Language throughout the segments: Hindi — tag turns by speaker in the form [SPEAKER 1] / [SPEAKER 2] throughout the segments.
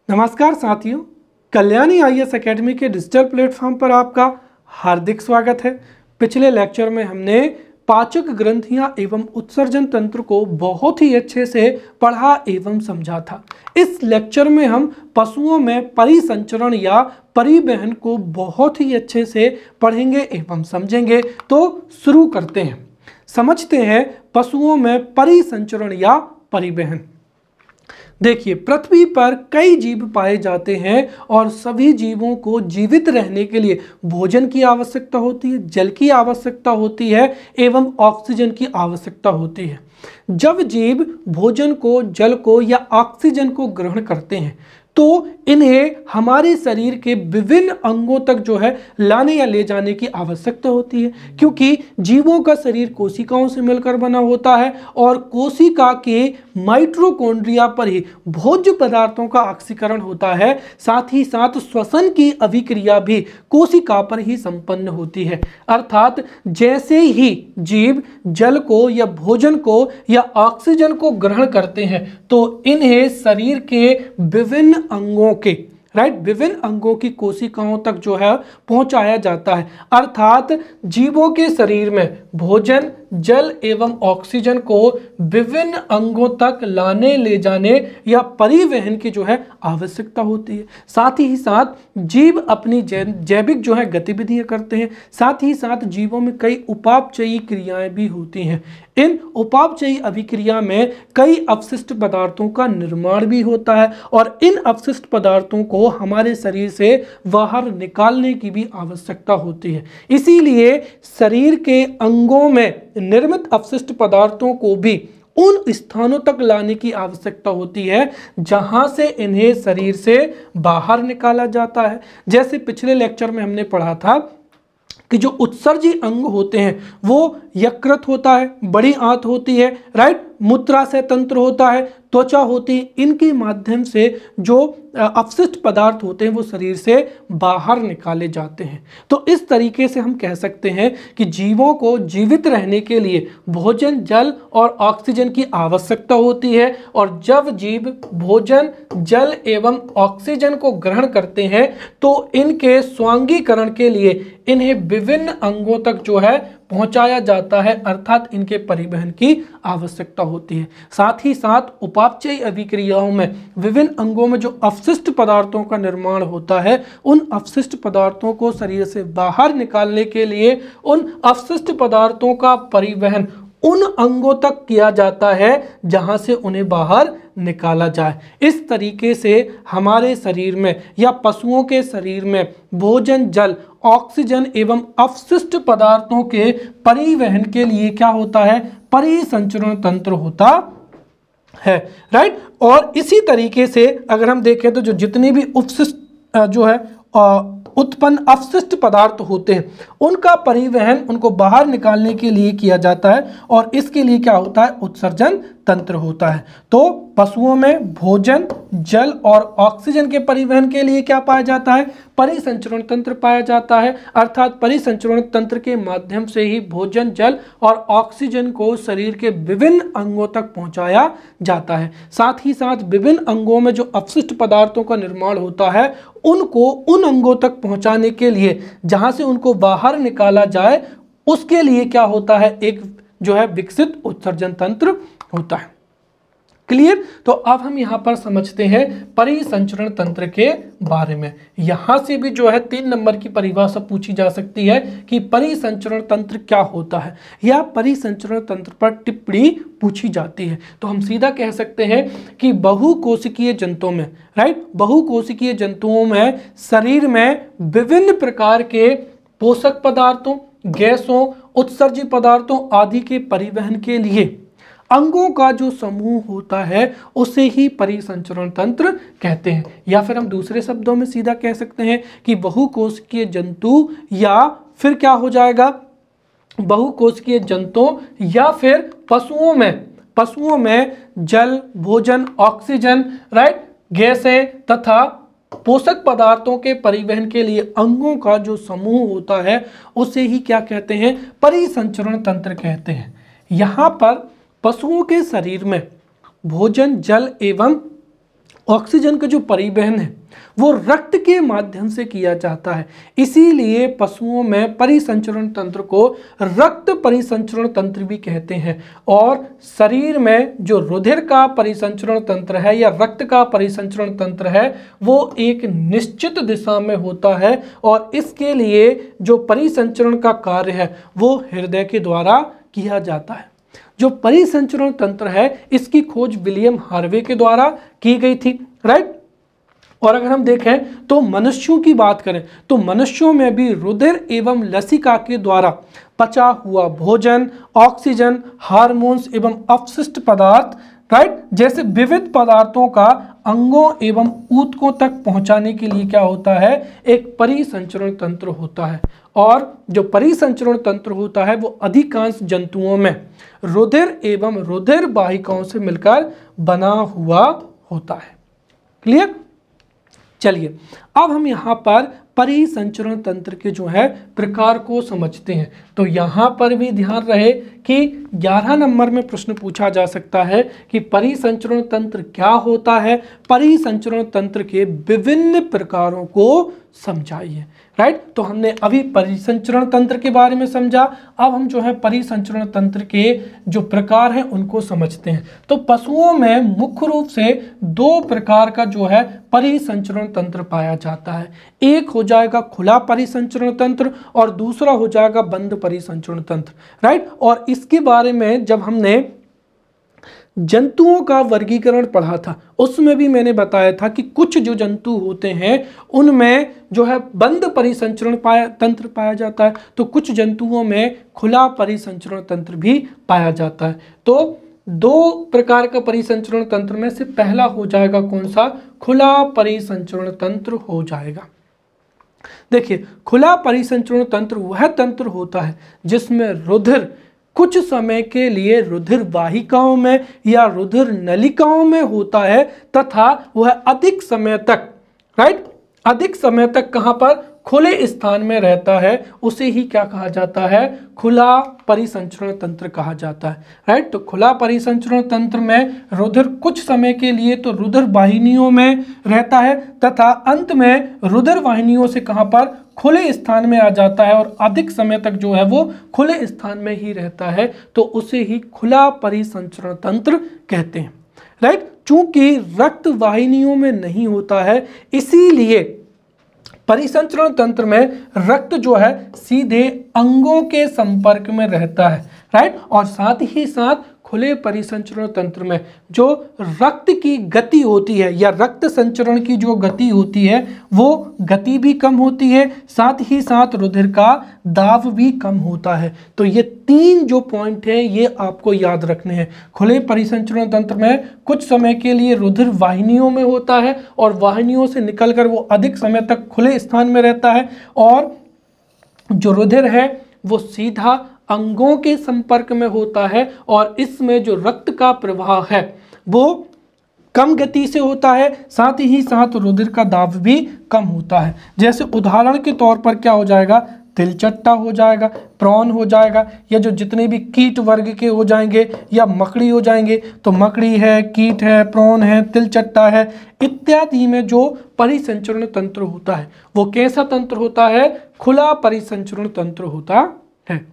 [SPEAKER 1] नमस्कार साथियों, कल्याणी आईएएस एकेडमी के डिजिटल प्लेटफॉर्म पर आपका हार्दिक स्वागत है। पिछले लेक्चर में हमने पाचक ग्रंथियां एवं उत्सर्जन तंत्र को बहुत ही अच्छे से पढ़ा एवं समझा था। इस लेक्चर में हम पशुओं में परिसंचरण या परिवहन को बहुत ही अच्छे से पढ़ेंगे एवं समझेंगे। तो शुरू करते हैं, समझते हैं पशुओं में परिसंचरण या परिवहन। देखिए, पृथ्वी पर कई जीव पाए जाते हैं और सभी जीवों को जीवित रहने के लिए भोजन की आवश्यकता होती है, जल की आवश्यकता होती है एवं ऑक्सीजन की आवश्यकता होती है। जब जीव भोजन को, जल को या ऑक्सीजन को ग्रहण करते हैं तो इन्हें हमारे शरीर के विभिन्न अंगों तक जो है लाने या ले जाने की आवश्यकता होती है, क्योंकि जीवों का शरीर कोशिकाओं से मिलकर बना होता है और कोशिका के माइटोकॉन्ड्रिया पर ही भोज्य पदार्थों का ऑक्सीकरण होता है। साथ ही साथ श्वसन की अभिक्रिया भी कोशिका पर ही संपन्न होती है। अर्थात जैसे ही जीव जल को या भोजन को या ऑक्सीजन को ग्रहण करते हैं तो इन्हें शरीर के विभिन्न अंगों के विभिन्न अंगों की कोशिकाओं तक जो है पहुंचाया जाता है। अर्थात जीवों के शरीर में भोजन, जल एवं ऑक्सीजन को विभिन्न अंगों तक लाने, ले जाने या परिवहन की जो है आवश्यकता होती है। साथ ही साथ जीव अपनी जैविक जो है गतिविधियां करते हैं। साथ ही साथ जीवों में कई उपापचयी क्रियाएं भी होती हैं। इन उपापचयी अभिक्रिया में कई अपशिष्ट पदार्थों का निर्माण भी होता है और इन अपशिष्ट पदार्थों को हमारे शरीर से बाहर निकालने की भी आवश्यकता होती है। इसीलिए शरीर के अंगों में निर्मित अपशिष्ट पदार्थों को भी उन स्थानों तक लाने की आवश्यकता होती है जहां से इन्हें शरीर से बाहर निकाला जाता है। जैसे पिछले लेक्चर में हमने पढ़ा था कि जो उत्सर्जी अंग होते हैं वो यकृत होता है, बड़ी आंत होती है, मूत्राशय तंत्र होता है, त्वचा होती है। इनके माध्यम से जो अपशिष्ट पदार्थ होते हैं वो शरीर से बाहर निकाले जाते हैं। तो इस तरीके से हम कह सकते हैं कि जीवों को जीवित रहने के लिए भोजन, जल और ऑक्सीजन की आवश्यकता होती है और जब जीव भोजन, जल एवं ऑक्सीजन को ग्रहण करते हैं तो इनके स्वांगीकरण के लिए इन्हें विभिन्न अंगों तक जो है पहुंचाया जाता है, अर्थात इनके परिवहन की आवश्यकता होती है। साथ ही साथ उपापचयी अभिक्रियाओं में विभिन्न अंगों में जो अपशिष्ट पदार्थों का निर्माण होता है, उन अपशिष्ट पदार्थों को शरीर से बाहर निकालने के लिए उन अपशिष्ट पदार्थों का परिवहन उन अंगों तक किया जाता है जहां से उन्हें बाहर निकाला जाए। इस तरीके से हमारे शरीर में या पशुओं के शरीर में भोजन, जल, ऑक्सीजन एवं अपशिष्ट पदार्थों के परिवहन के लिए क्या होता है? परिसंचरण तंत्र होता है। और इसी तरीके से अगर हम देखें तो जो जितनी भी उपशिष्ट जो है उत्पन्न अपशिष्ट पदार्थ होते हैं उनका परिवहन उनको बाहर निकालने के लिए किया जाता है और इसके लिए क्या होता है? उत्सर्जन तंत्र होता है। तो पशुओं में भोजन, जल और ऑक्सीजन के परिवहन के लिए क्या पाया जाता है? परिसंचरण तंत्र पाया जाता है। अर्थात परिसंचरण तंत्र के माध्यम से ही भोजन, जल और ऑक्सीजन को शरीर के विभिन्न अंगों तक पहुंचाया जाता है। साथ ही साथ विभिन्न अंगों में जो अपशिष्ट पदार्थों का निर्माण होता है उनको उन अंगों तक पहुंचाने के लिए जहां से उनको बाहर निकाला जाए उसके लिए क्या होता है? एक जो है विकसित उत्सर्जन तंत्र होता है। क्लियर? तो अब हम यहां पर समझते हैं परिसंचरण तंत्र के बारे में। यहां से भी जो है 3 नंबर की परिभाषा पूछी जा सकती है कि परिसंचरण तंत्र क्या होता है या परिसंचरण तंत्र पर टिप्पणी पूछी जाती है। तो हम सीधा कह सकते हैं कि बहुकोशिकीय जंतुओं में बहुकोशिकीय जंतुओं में शरीर में विभिन्न प्रकार के पोषक पदार्थों, गैसों, उत्सर्जी पदार्थों आदि के परिवहन के लिए अंगों का जो समूह होता है उसे ही परिसंचरण तंत्र कहते हैं। या फिर हम दूसरे शब्दों में सीधा कह सकते हैं कि बहुकोशिकीय जंतु या फिर क्या हो जाएगा? बहुकोशिकीय जंतुओं या फिर पशुओं में जल, भोजन, ऑक्सीजन, गैसें तथा पोषक पदार्थों के परिवहन के लिए अंगों का जो समूह होता है उसे ही क्या कहते हैं? परिसंचरण तंत्र कहते हैं। यहाँ पर पशुओं के शरीर में भोजन, जल एवं ऑक्सीजन का जो परिवहन है वो रक्त के माध्यम से किया जाता है। इसीलिए पशुओं में परिसंचरण तंत्र को रक्त परिसंचरण तंत्र भी कहते हैं। और शरीर में जो रुधिर का परिसंचरण तंत्र है या रक्त का परिसंचरण तंत्र है वो एक निश्चित दिशा में होता है और इसके लिए जो परिसंचरण का कार्य है वो हृदय के द्वारा किया जाता है। जो परिसंचरण तंत्र है इसकी खोज विलियम हार्वे के द्वारा की गई थी, राइट। और अगर हम देखें तो मनुष्यों की बात करें तो मनुष्यों में भी रुधिर एवं लसिका के द्वारा पचा हुआ भोजन, ऑक्सीजन, हार्मोन्स एवं अपशिष्ट पदार्थ, राइट, जैसे विविध पदार्थों का अंगों एवं ऊतकों तक पहुंचाने के लिए क्या होता है, एक परिसंचरण तंत्र होता है। और जो परिसंचरण तंत्र होता है वो अधिकांश जंतुओं में रुधिर एवं रुधिर वाहिकाओं से मिलकर बना हुआ होता है। क्लियर? चलिए अब हम यहाँ पर परिसंचरण तंत्र के जो है प्रकार को समझते हैं। तो यहाँ पर भी ध्यान रहे कि 11 नंबर में प्रश्न पूछा जा सकता है कि परिसंचरण तंत्र क्या होता है, परिसंचरण तंत्र के विभिन्न प्रकारों को समझाइए, राइट। तो हमने अभी परिसंचरण तंत्र के बारे में समझा, अब हम जो है परिसंचरण तंत्र के जो प्रकार हैं उनको समझते हैं। तो पशुओं में मुख्य रूप से 2 प्रकार का जो है परिसंचरण तंत्र पाया जाता है। एक हो जाएगा खुला परिसंचरण तंत्र और दूसरा हो जाएगा बंद परिसंचरण तंत्र, राइट। और इसके बारे में जब हमने जंतुओं का वर्गीकरण पढ़ा था उसमें भी मैंने बताया था कि कुछ जो जंतु होते हैं उनमें जो है बंद परिसंचरण तंत्र पाया जाता है, तो कुछ जंतुओं में खुला परिसंचरण तंत्र भी पाया जाता है। तो 2 प्रकार का परिसंचरण तंत्र में से पहला हो जाएगा कौन सा, खुला परिसंचरण तंत्र हो जाएगा। देखिए खुला परिसंचरण तंत्र वह तंत्र होता है जिसमें रुधिर कुछ समय के लिए रुधिर वाहिकाओं में या रुधिर नलिकाओं में होता है तथा वह अधिक समय तक, राइट, अधिक समय तक कहां पर, खुले स्थान में रहता है। उसे ही क्या कहा जाता है, खुला परिसंचरण तंत्र कहा जाता है, राइट। तो खुला परिसंचरण तंत्र में रुधिर कुछ समय के लिए तो रुधिर वाहिनियों में रहता है तथा अंत में रुधिर वाहिनियों से कहां पर, खुले स्थान में आ जाता है और अधिक समय तक जो है वो खुले स्थान में ही रहता है, तो उसे ही खुला परिसंचरण तंत्र कहते हैं, राइट। चूंकि रक्त वाहिनियों में नहीं होता है इसीलिए परिसंचरण तंत्र में रक्त जो है सीधे अंगों के संपर्क में रहता है, राइट। और साथ ही साथ खुले परिसंचरण तंत्र में जो रक्त की गति होती है या रक्त संचरण की जो गति होती है वो गति भी कम होती है, साथ ही साथ रुधिर का दाब भी कम होता है। तो ये 3 जो पॉइंट हैं ये आपको याद रखने हैं। खुले परिसंचरण तंत्र में कुछ समय के लिए रुधिर वाहिनियों में होता है और वाहिनियों से निकलकर वो अधिक समय तक खुले स्थान में रहता है, और जो रुधिर है वो सीधा अंगों के संपर्क में होता है और इसमें जो रक्त का प्रवाह है वो कम गति से होता है, साथ ही साथ रुधिर का दाब भी कम होता है। जैसे उदाहरण के तौर पर क्या हो जाएगा, तिलचट्टा हो जाएगा, प्रॉन हो जाएगा, या जो जितने भी कीट वर्ग के हो जाएंगे या मकड़ी हो जाएंगे, तो मकड़ी है, कीट है, प्रॉन है, तिलचट्टा है इत्यादि में जो परिसंचरण तंत्र होता है वो कैसा तंत्र होता है, खुला परिसंचरण तंत्र होता है।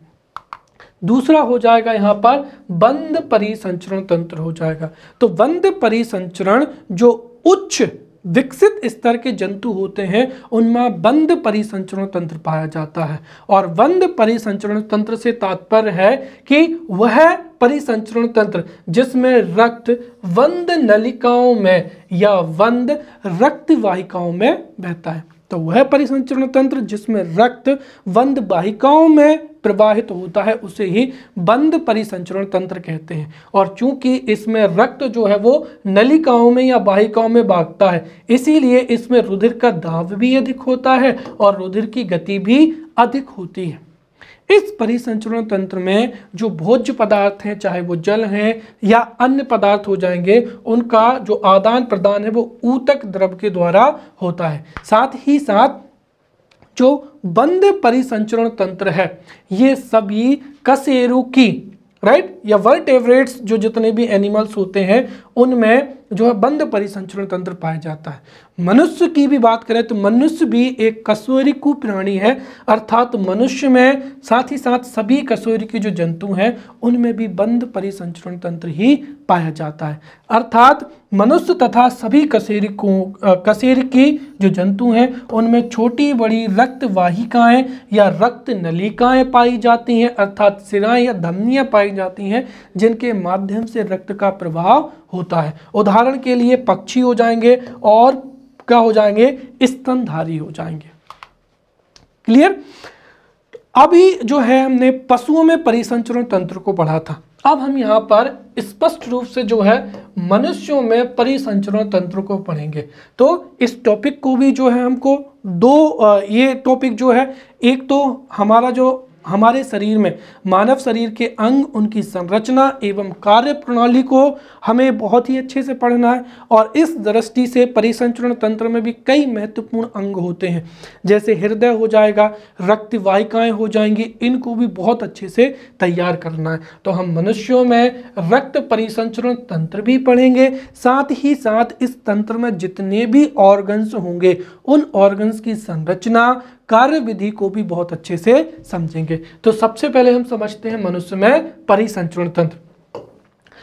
[SPEAKER 1] दूसरा हो जाएगा यहाँ पर बंद परिसंचरण तंत्र हो जाएगा। तो बंद परिसंचरण जो उच्च विकसित स्तर के जंतु होते हैं उनमें बंद परिसंचरण तंत्र पाया जाता है। और बंद परिसंचरण तंत्र से तात्पर्य है कि वह परिसंचरण तंत्र जिसमें रक्त बंद नलिकाओं में या बंद रक्त वाहिकाओं में बहता है। तो वह परिसंचरण तंत्र जिसमें रक्त बंद वाहिकाओं में प्रवाहित होता है उसे ही बंद परिसंचरण तंत्र कहते हैं। और चूंकि इसमें रक्त जो है वो नलिकाओं में या वाहिकाओं में भागता है इसीलिए इसमें रुधिर का दाब भी अधिक होता है और रुधिर की गति भी अधिक होती है। इस परिसंचरण तंत्र में जो भोज्य पदार्थ हैं, चाहे वो जल हैं या अन्य पदार्थ हो जाएंगे, उनका जो आदान प्रदान है वो ऊतक द्रव के द्वारा होता है। साथ ही साथ जो बंद परिसंचरण तंत्र है ये सभी कशेरुकी, राइट, या वर्टेब्रेट्स जो जितने भी एनिमल्स होते हैं उनमें जो है बंद परिसंचरण तंत्र पाया जाता है। मनुष्य की भी बात करें तो मनुष्य भी एक कशेरुकी प्राणी है, अर्थात मनुष्य में साथ ही साथ सभी कशेरुकी जो जंतु हैं उनमें भी बंद परिसंचरण तंत्र ही पाया जाता है। अर्थात मनुष्य तथा सभी कशेरुकी जो जंतु हैं उनमें छोटी बड़ी रक्त वाहिकाएं या रक्त नलिकाएं पाई जाती हैं, अर्थात सिराएं या धमनियां पाई जाती हैं जिनके माध्यम से रक्त का प्रवाह होता है। उदाहरण के लिए पक्षी हो जाएंगे और क्या हो जाएंगे, स्तनधारी हो जाएंगे। क्लियर। अभी जो है हमने पशुओं में परिसंचरण तंत्र को पढ़ा था, अब हम यहाँ पर स्पष्ट रूप से जो है मनुष्यों में परिसंचरण तंत्र को पढ़ेंगे। तो इस टॉपिक को भी जो है हमको ये टॉपिक जो है, एक तो हमारा जो हमारे शरीर में मानव शरीर के अंग, उनकी संरचना एवं कार्य प्रणाली को हमें बहुत ही अच्छे से पढ़ना है, और इस दृष्टि से परिसंचरण तंत्र में भी कई महत्वपूर्ण अंग होते हैं, जैसे हृदय हो जाएगा, रक्त वाहिकाएं हो जाएंगी, इनको भी बहुत अच्छे से तैयार करना है। तो हम मनुष्यों में रक्त परिसंचरण तंत्र भी पढ़ेंगे, साथ ही साथ इस तंत्र में जितने भी ऑर्गन्स होंगे उन ऑर्गन्स की संरचना, कार्य विधि को भी बहुत अच्छे से समझेंगे। तो सबसे पहले हम समझते हैं मनुष्य में परिसंचरण तंत्र।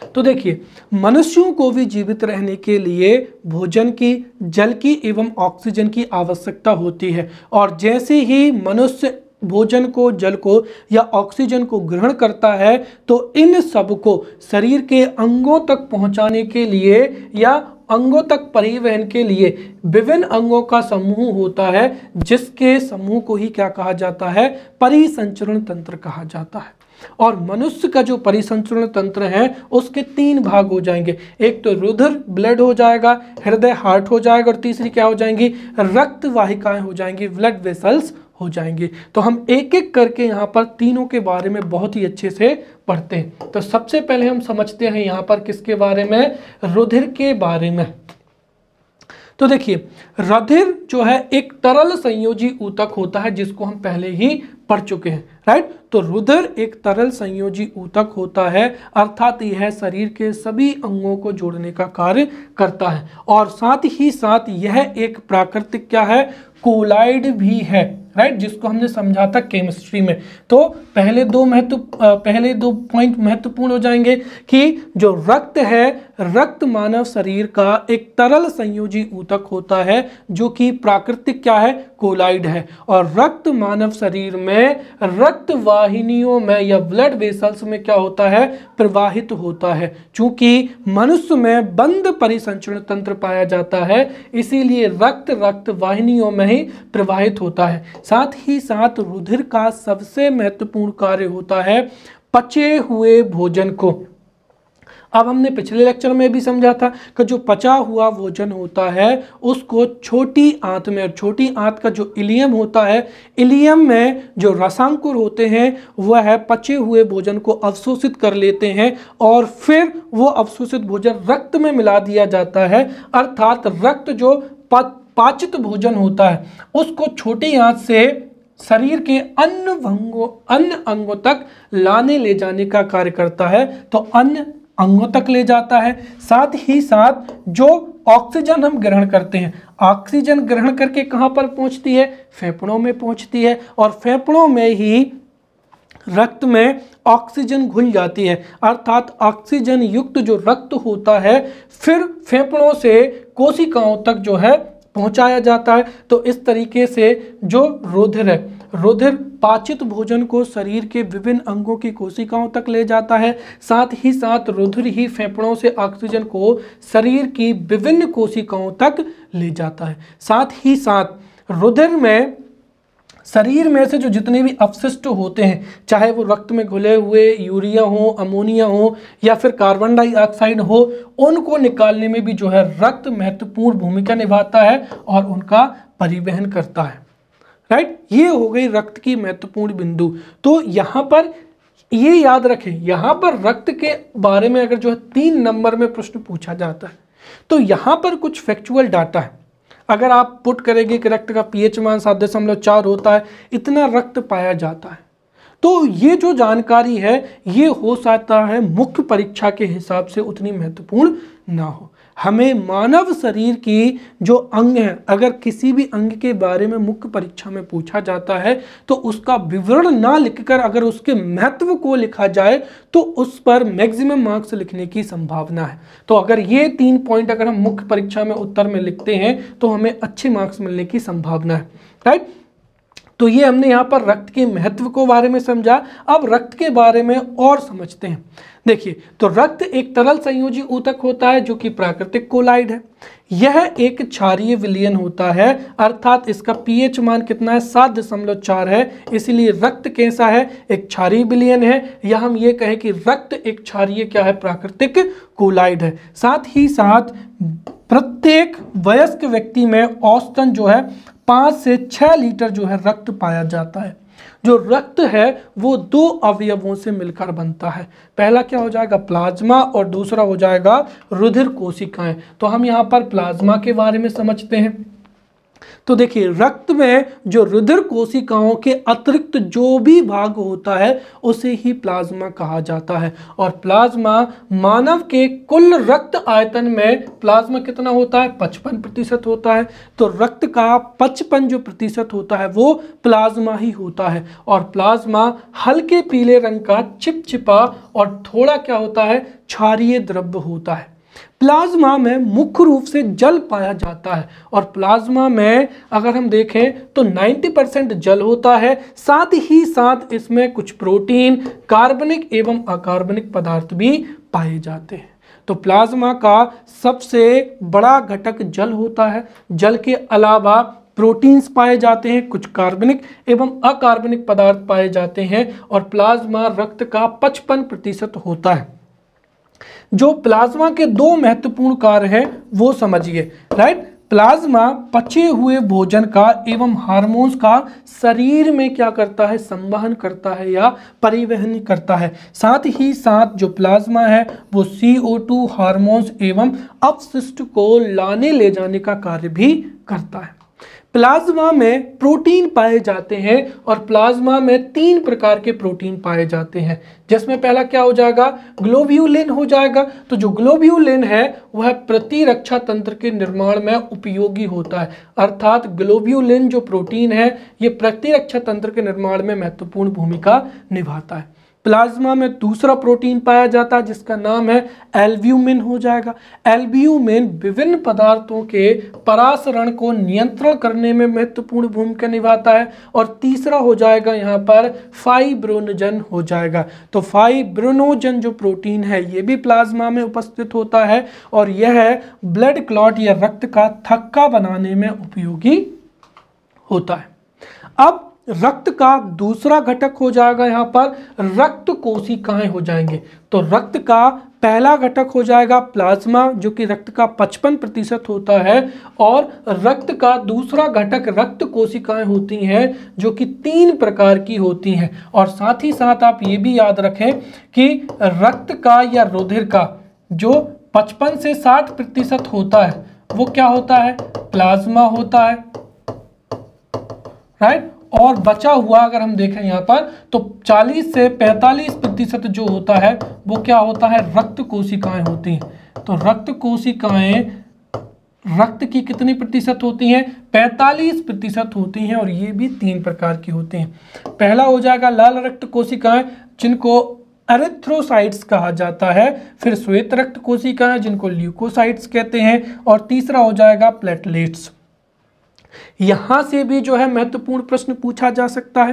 [SPEAKER 1] तो देखिए, मनुष्यों को भी जीवित रहने के लिए भोजन की, जल की एवं ऑक्सीजन की आवश्यकता होती है, और जैसे ही मनुष्य भोजन को, जल को या ऑक्सीजन को ग्रहण करता है तो इन सब को शरीर के अंगों तक पहुंचाने के लिए या अंगों तक परिवहन के लिए विभिन्न अंगों का समूह होता है, जिसके समूह को ही क्या कहा जाता है, परिसंचरण तंत्र कहा जाता है। और मनुष्य का जो परिसंचरण तंत्र है उसके 3 भाग हो जाएंगे, एक तो रुधिर ब्लड हो जाएगा, हृदय हार्ट हो जाएगा, और तीसरी क्या हो जाएंगी, रक्त वाहिकाएं हो जाएंगी, ब्लड वेसल्स हो जाएंगे। तो हम एक एक करके यहाँ पर तीनों के बारे में बहुत ही अच्छे से पढ़ते हैं। तो सबसे पहले हम समझते हैं यहाँ पर किसके बारे में, रुधिर के बारे में। तो देखिए, रुधिर जो है एक तरल संयोजी ऊतक होता है, जिसको हम पहले ही पढ़ चुके हैं, राइट। तो रुधिर एक तरल संयोजी ऊतक होता है, अर्थात यह शरीर के सभी अंगों को जोड़ने का कार्य करता है, और साथ ही साथ यह एक प्राकृतिक क्या है, कोलाइड भी है, राइट, जिसको हमने समझा था केमिस्ट्री में। तो पहले दो पॉइंट महत्वपूर्ण हो जाएंगे कि जो रक्त है, रक्त मानव शरीर का एक तरल संयोजी ऊतक होता है जो कि प्राकृतिक क्या है, कोलाइड है, और रक्त मानव शरीर में रक्त वाहिनियों में या ब्लड वेसल्स में क्या होता है, प्रवाहित होता है। चूंकि मनुष्य में बंद परिसंचरण तंत्र पाया जाता है, इसीलिए रक्त वाहिनियों में ही प्रवाहित होता है। साथ ही साथ रुधिर का सबसे महत्वपूर्ण कार्य होता है पचे हुए भोजन को। अब हमने पिछले लेक्चर में भी समझा था कि जो पचा हुआ भोजन होता है उसको छोटी आंत में, और छोटी आंत का जो इलियम होता है, इलियम में जो रसांकुर होते हैं वह है पचे हुए भोजन को अवशोषित कर लेते हैं, और फिर वो अवशोषित भोजन रक्त में मिला दिया जाता है। अर्थात रक्त जो पाचित भोजन होता है उसको छोटी आंत से शरीर के अन्य अंगों तक लाने ले जाने का कार्य करता है, तो अन्य अंगों तक ले जाता है। साथ ही साथ जो ऑक्सीजन हम ग्रहण करते हैं, ऑक्सीजन ग्रहण करके कहाँ पर पहुंचती है, फेफड़ों में पहुंचती है, और फेफड़ों में ही रक्त में ऑक्सीजन घुल जाती है, अर्थात ऑक्सीजन युक्त जो रक्त होता है फिर फेफड़ों से कोशिकाओं तक जो है पहुंचाया जाता है। तो इस तरीके से जो रुधिर है, रुधिर पाचित भोजन को शरीर के विभिन्न अंगों की कोशिकाओं तक ले जाता है, साथ ही साथ रुधिर ही फेफड़ों से ऑक्सीजन को शरीर की विभिन्न कोशिकाओं तक ले जाता है। साथ ही साथ रुधिर में शरीर में से जो जितने भी अपशिष्ट होते हैं, चाहे वो रक्त में घुले हुए यूरिया हो, अमोनिया हो या फिर कार्बन डाइऑक्साइड हो, उनको निकालने में भी जो है रक्त महत्वपूर्ण भूमिका निभाता है और उनका परिवहन करता है, राइट। ये हो गई रक्त की महत्वपूर्ण बिंदु। तो यहाँ पर ये याद रखें, यहाँ पर रक्त के बारे में अगर जो है 3 नंबर में प्रश्न पूछा जाता है तो यहाँ पर कुछ फैक्चुअल डाटा है। अगर आप पुट करेंगे कि रक्त का पीएच मान 7.4 होता है, इतना रक्त पाया जाता है, तो ये जो जानकारी है ये हो सकता है मुख्य परीक्षा के हिसाब से उतनी महत्वपूर्ण ना हो। हमें मानव शरीर की जो अंग हैं, अगर किसी भी अंग के बारे में मुख्य परीक्षा में पूछा जाता है तो उसका विवरण ना लिखकर अगर उसके महत्व को लिखा जाए तो उस पर मैक्सिमम मार्क्स लिखने की संभावना है। तो अगर ये 3 पॉइंट अगर हम मुख्य परीक्षा में उत्तर में लिखते हैं तो हमें अच्छे मार्क्स मिलने की संभावना है, राइट। तो ये हमने यहाँ पर रक्त के महत्व को बारे में समझा। अब रक्त के बारे में और समझते हैं। देखिए, तो रक्त एक तरल संयोजी ऊतक होता है जो कि प्राकृतिक कोलाइड है। यह एक क्षारीय विलयन होता है, अर्थात इसका पीएच मान कितना है, 7.4 है। इसलिए रक्त कैसा है, एक क्षारीय विलयन है, या हम ये कहें कि रक्त एक क्षारीय क्या है, प्राकृतिक कोलाइड है। साथ ही साथ प्रत्येक वयस्क व्यक्ति में औसतन जो है 5 से 6 लीटर जो है रक्त पाया जाता है। जो रक्त है वो 2 अवयवों से मिलकर बनता है। पहला क्या हो जाएगा, प्लाज्मा, और दूसरा हो जाएगा रुधिर कोशिकाएं। तो हम यहाँ पर प्लाज्मा के बारे में समझते हैं। तो देखिए, रक्त में जो रुधिर कोशिकाओं के अतिरिक्त जो भी भाग होता है उसे ही प्लाज्मा कहा जाता है। और प्लाज्मा मानव के कुल रक्त आयतन में प्लाज्मा कितना होता है, 55% होता है। तो रक्त का 55 जो प्रतिशत होता है वो प्लाज्मा ही होता है। और प्लाज्मा हल्के पीले रंग का चिपचिपा और थोड़ा क्या होता है, क्षारीय द्रव्य होता है। प्लाज्मा में मुख्य रूप से जल पाया जाता है। और प्लाज्मा में अगर हम देखें तो 90% जल होता है। साथ ही साथ इसमें कुछ प्रोटीन, कार्बनिक एवं अकार्बनिक पदार्थ भी पाए जाते हैं। तो प्लाज्मा का सबसे बड़ा घटक जल होता है। जल के अलावा प्रोटीन्स पाए जाते हैं, कुछ कार्बनिक एवं अकार्बनिक पदार्थ पाए जाते हैं। और प्लाज्मा रक्त का 55% होता है। जो प्लाज्मा के 2 महत्वपूर्ण कार्य हैं वो समझिए, राइट। प्लाज्मा पचे हुए भोजन का एवं हार्मोन्स का शरीर में क्या करता है, संवहन करता है या परिवहन करता है। साथ ही साथ जो प्लाज्मा है वो CO2 हार्मोन्स एवं अपशिष्ट को लाने ले जाने का कार्य भी करता है। प्लाज्मा में प्रोटीन पाए जाते हैं और प्लाज्मा में 3 प्रकार के प्रोटीन पाए जाते हैं, जिसमें पहला क्या हो जाएगा, ग्लोब्यूलिन हो जाएगा। तो जो ग्लोब्यूलिन है वह प्रतिरक्षा तंत्र के निर्माण में उपयोगी होता है। अर्थात ग्लोब्यूलिन जो प्रोटीन है ये प्रतिरक्षा तंत्र के निर्माण में महत्वपूर्ण भूमिका निभाता है। प्लाज्मा में दूसरा प्रोटीन पाया जाता है जिसका नाम है एल्ब्यूमिन हो जाएगा। एल्ब्यूमिन विभिन्न पदार्थों के परासरण को नियंत्रण करने में महत्वपूर्ण भूमिका निभाता है। और तीसरा हो जाएगा यहाँ पर फाइब्रिनोजन हो जाएगा। तो फाइब्रिनोजन जो प्रोटीन है ये भी प्लाज्मा में उपस्थित होता है और यह ब्लड क्लॉट या रक्त का थक्का बनाने में उपयोगी होता है। अब रक्त का दूसरा घटक हो जाएगा यहाँ पर रक्त कोशिकाएं हो जाएंगे। तो रक्त का पहला घटक हो जाएगा प्लाज्मा जो कि रक्त का 55% होता है। और रक्त का दूसरा घटक रक्त कोशिकाएं होती हैं जो कि 3 प्रकार की होती हैं। और साथ ही साथ आप ये भी याद रखें कि रक्त का या रुधिर का जो 55 से 60% होता है वो क्या होता है, प्लाज्मा होता है, राइट। और बचा हुआ अगर हम देखें यहाँ पर तो 40 से 45% जो होता है वो क्या होता है, रक्त कोशिकाएं होती हैं। तो रक्त कोशिकाएं रक्त की कितनी प्रतिशत होती हैं, 45% होती हैं। और ये भी 3 प्रकार की होती हैं। पहला हो जाएगा लाल रक्त कोशिकाएं जिनको एरिथ्रोसाइट्स कहा जाता है। फिर श्वेत रक्त कोशिकाएं जिनको ल्यूकोसाइट्स कहते हैं। और तीसरा हो जाएगा प्लेटलेट्स। यहां से भी जो है महत्वपूर्ण प्रश्न पूछा जा सकता है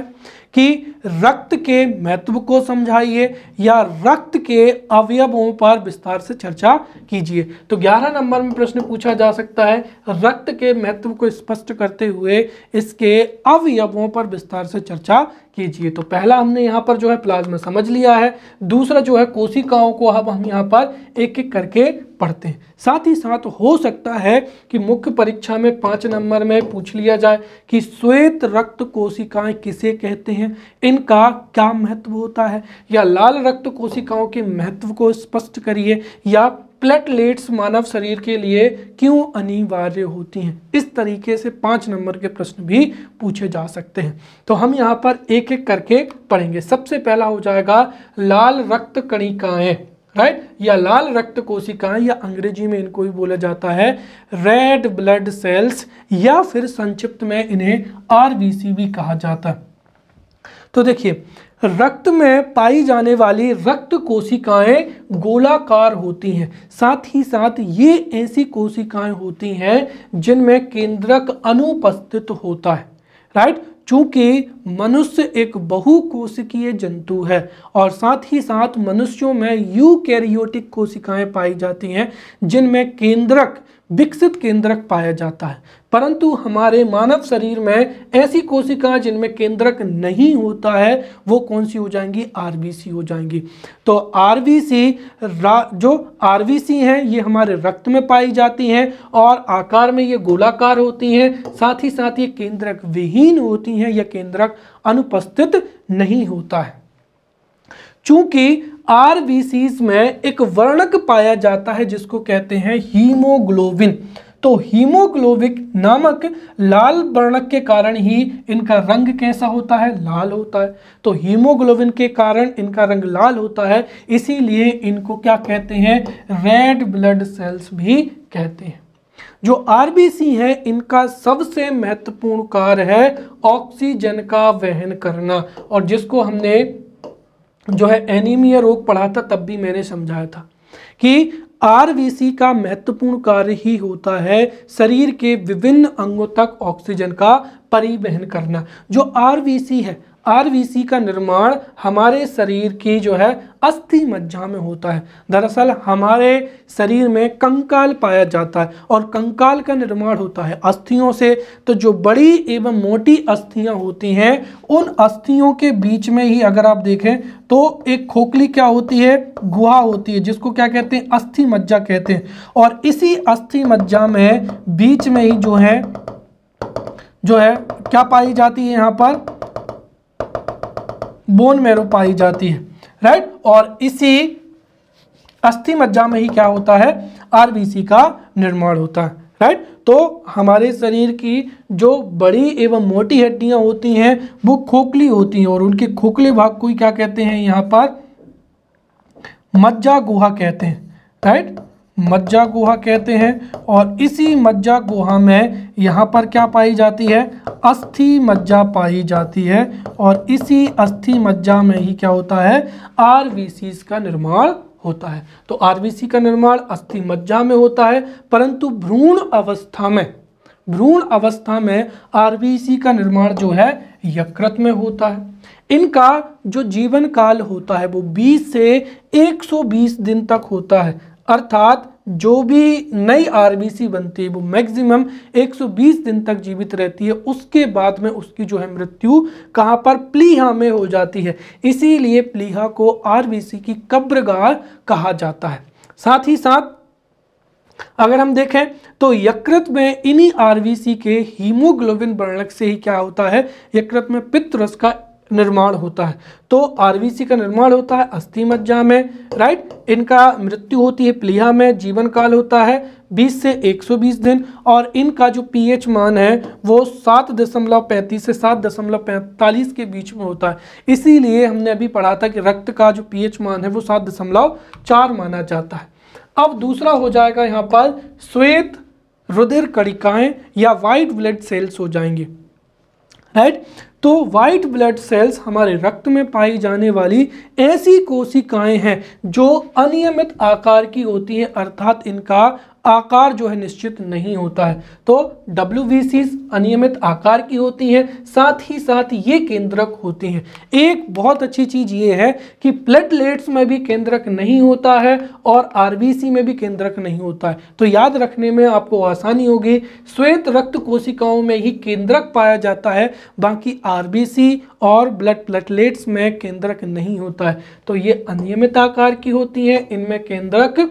[SPEAKER 1] कि रक्त के महत्व को समझाइए या रक्त के अवयवों पर विस्तार से चर्चा कीजिए। तो 11 नंबर में प्रश्न पूछा जा सकता है रक्त के महत्व को स्पष्ट करते हुए इसके अवयवों पर विस्तार से चर्चा कीजिए। तो पहला हमने यहाँ पर जो है प्लाज्मा समझ लिया है। दूसरा जो है कोशिकाओं को अब हम यहाँ पर एक एक करके पढ़ते हैं। साथ ही साथ हो सकता है कि मुख्य परीक्षा में 5 नंबर में पूछ लिया जाए कि श्वेत रक्त कोशिकाएं किसे कहते हैं, इनका क्या महत्व होता है, या लाल रक्त कोशिकाओं के महत्व को स्पष्ट करिए, या प्लेटलेट्स मानव शरीर के लिए क्यों अनिवार्य होती हैं। इस तरीके से 5 नंबर के प्रश्न भी पूछे जा सकते हैं। तो हम यहाँ पर एक एक करके पढ़ेंगे। सबसे पहला हो जाएगा लाल रक्त कणिकाएं, राइट, या लाल रक्त कोशिकाएं, या अंग्रेजी में इनको भी बोला जाता है रेड ब्लड सेल्स, या फिर संक्षिप्त में इन्हें आरबीसी भी कहा जाता है। तो देखिए, रक्त में पाई जाने वाली रक्त कोशिकाएं गोलाकार होती हैं, साथ ही साथ ये ऐसी कोशिकाएं होती हैं जिनमें केंद्रक अनुपस्थित होता है, राइट। चूंकि मनुष्य एक बहुकोशिकीय जंतु है और साथ ही साथ मनुष्यों में यूकैरियोटिक कोशिकाएं पाई जाती हैं जिनमें केंद्रक, विकसित केंद्रक पाया जाता है, परंतु हमारे मानव शरीर में ऐसी कोशिकाएं जिनमें केंद्रक नहीं होता है वो कौन सी हो जाएंगी? आरबीसी हो जाएंगी। तो आरबीसी, जो आरबीसी हैं ये हमारे रक्त में पाई जाती हैं और आकार में ये गोलाकार होती हैं, साथ ही साथ ये केंद्रक विहीन होती हैं या केंद्रक अनुपस्थित नहीं होता है। चूंकि आरबीसीज में एक वर्णक पाया जाता है जिसको कहते हैं हीमोग्लोबिन, तो हीमोग्लोबिक नामक लाल वर्णक के कारण ही इनका रंग कैसा होता है? लाल होता है। तो हीमोग्लोबिन के कारण इनका रंग लाल होता है, इसीलिए इनको क्या कहते हैं? रेड ब्लड सेल्स भी कहते हैं। जो आरबीसी है इनका सबसे महत्वपूर्ण कार्य है ऑक्सीजन का वहन करना, और जिसको हमने जो है एनीमिया रोग पढ़ा था तब भी मैंने समझाया था कि आरबीसी का महत्वपूर्ण कार्य ही होता है शरीर के विभिन्न अंगों तक ऑक्सीजन का परिवहन करना। जो आरबीसी है, आरबीसी का निर्माण हमारे शरीर की जो है अस्थि मज्जा में होता है। दरअसल हमारे शरीर में कंकाल पाया जाता है और कंकाल का निर्माण होता है अस्थियों से। तो जो बड़ी एवं मोटी अस्थियां होती हैं उन अस्थियों के बीच में ही अगर आप देखें तो एक खोखली क्या होती है? गुहा होती है, जिसको क्या कहते हैं? अस्थि मज्जा कहते हैं। और इसी अस्थि मज्जा में बीच में ही जो है क्या पाई जाती है? यहाँ पर बोन मैरो पाई जाती है, राइट। और इसी अस्थि मज्जा में ही क्या होता है? आरबीसी का निर्माण होता है, राइट। तो हमारे शरीर की जो बड़ी एवं मोटी हड्डियां होती हैं वो खोखली होती हैं और उनके खोखले भाग को ही क्या कहते हैं? यहाँ पर मज्जा गुहा कहते हैं, राइट, मज्जा गुहा कहते हैं। और इसी मज्जा गुहा में यहाँ पर क्या पाई जाती है? अस्थि मज्जा पाई जाती है और इसी अस्थि मज्जा में ही क्या होता है? आरबीसी का निर्माण होता है। तो आरबीसी का निर्माण अस्थि मज्जा में होता है, परंतु भ्रूण अवस्था में आरबीसी का निर्माण जो है यकृत में होता है। इनका जो जीवन काल होता है वो 20 से 120 दिन तक होता है, अर्थात जो भी नई आरबीसी बनती है वो मैक्सिमम 120 दिन तक जीवित रहती है। उसके बाद में उसकी जो है मृत्यु कहाँ पर? प्लीहा में हो जाती है। इसीलिए प्लीहा को आरबीसी की कब्रगाह कहा जाता है। साथ ही साथ अगर हम देखें तो यकृत में इन्हीं आरबीसी के हीमोग्लोबिन वर्णक से ही क्या होता है? यकृत में पित्त रस का निर्माण होता है। तो आरबीसी का निर्माण होता है अस्थि मज्जा में, राइट। इनका मृत्यु होती है प्लीहा में, जीवन काल होता है 20 से 120 दिन और इनका जो पीएच मान है वो 7.35 से 7.45 के बीच में होता है। इसीलिए हमने अभी पढ़ा था कि रक्त का जो पीएच मान है वो 7.4 माना जाता है। अब दूसरा हो जाएगा यहाँ पर श्वेत रुधिर कणिकाएं या व्हाइट ब्लड सेल्स हो जाएंगे, राइट। तो व्हाइट ब्लड सेल्स हमारे रक्त में पाई जाने वाली ऐसी कोशिकाएं हैं जो अनियमित आकार की होती हैं, अर्थात इनका आकार जो है निश्चित नहीं होता है। तो WBCs अनियमित आकार की होती हैं, साथ ही साथ ये केंद्रक होती हैं। एक बहुत अच्छी चीज ये है कि प्लेटलेट्स में भी केंद्रक नहीं होता है और आरबीसी में भी केंद्रक नहीं होता है। तो याद रखने में आपको आसानी होगी, श्वेत रक्त कोशिकाओं में ही केंद्रक पाया जाता है, बाकी आरबीसी और ब्लड प्लेटलेट्स में केंद्रक नहीं होता है। तो ये अनियमित आकार की होती हैं, इनमें केंद्रक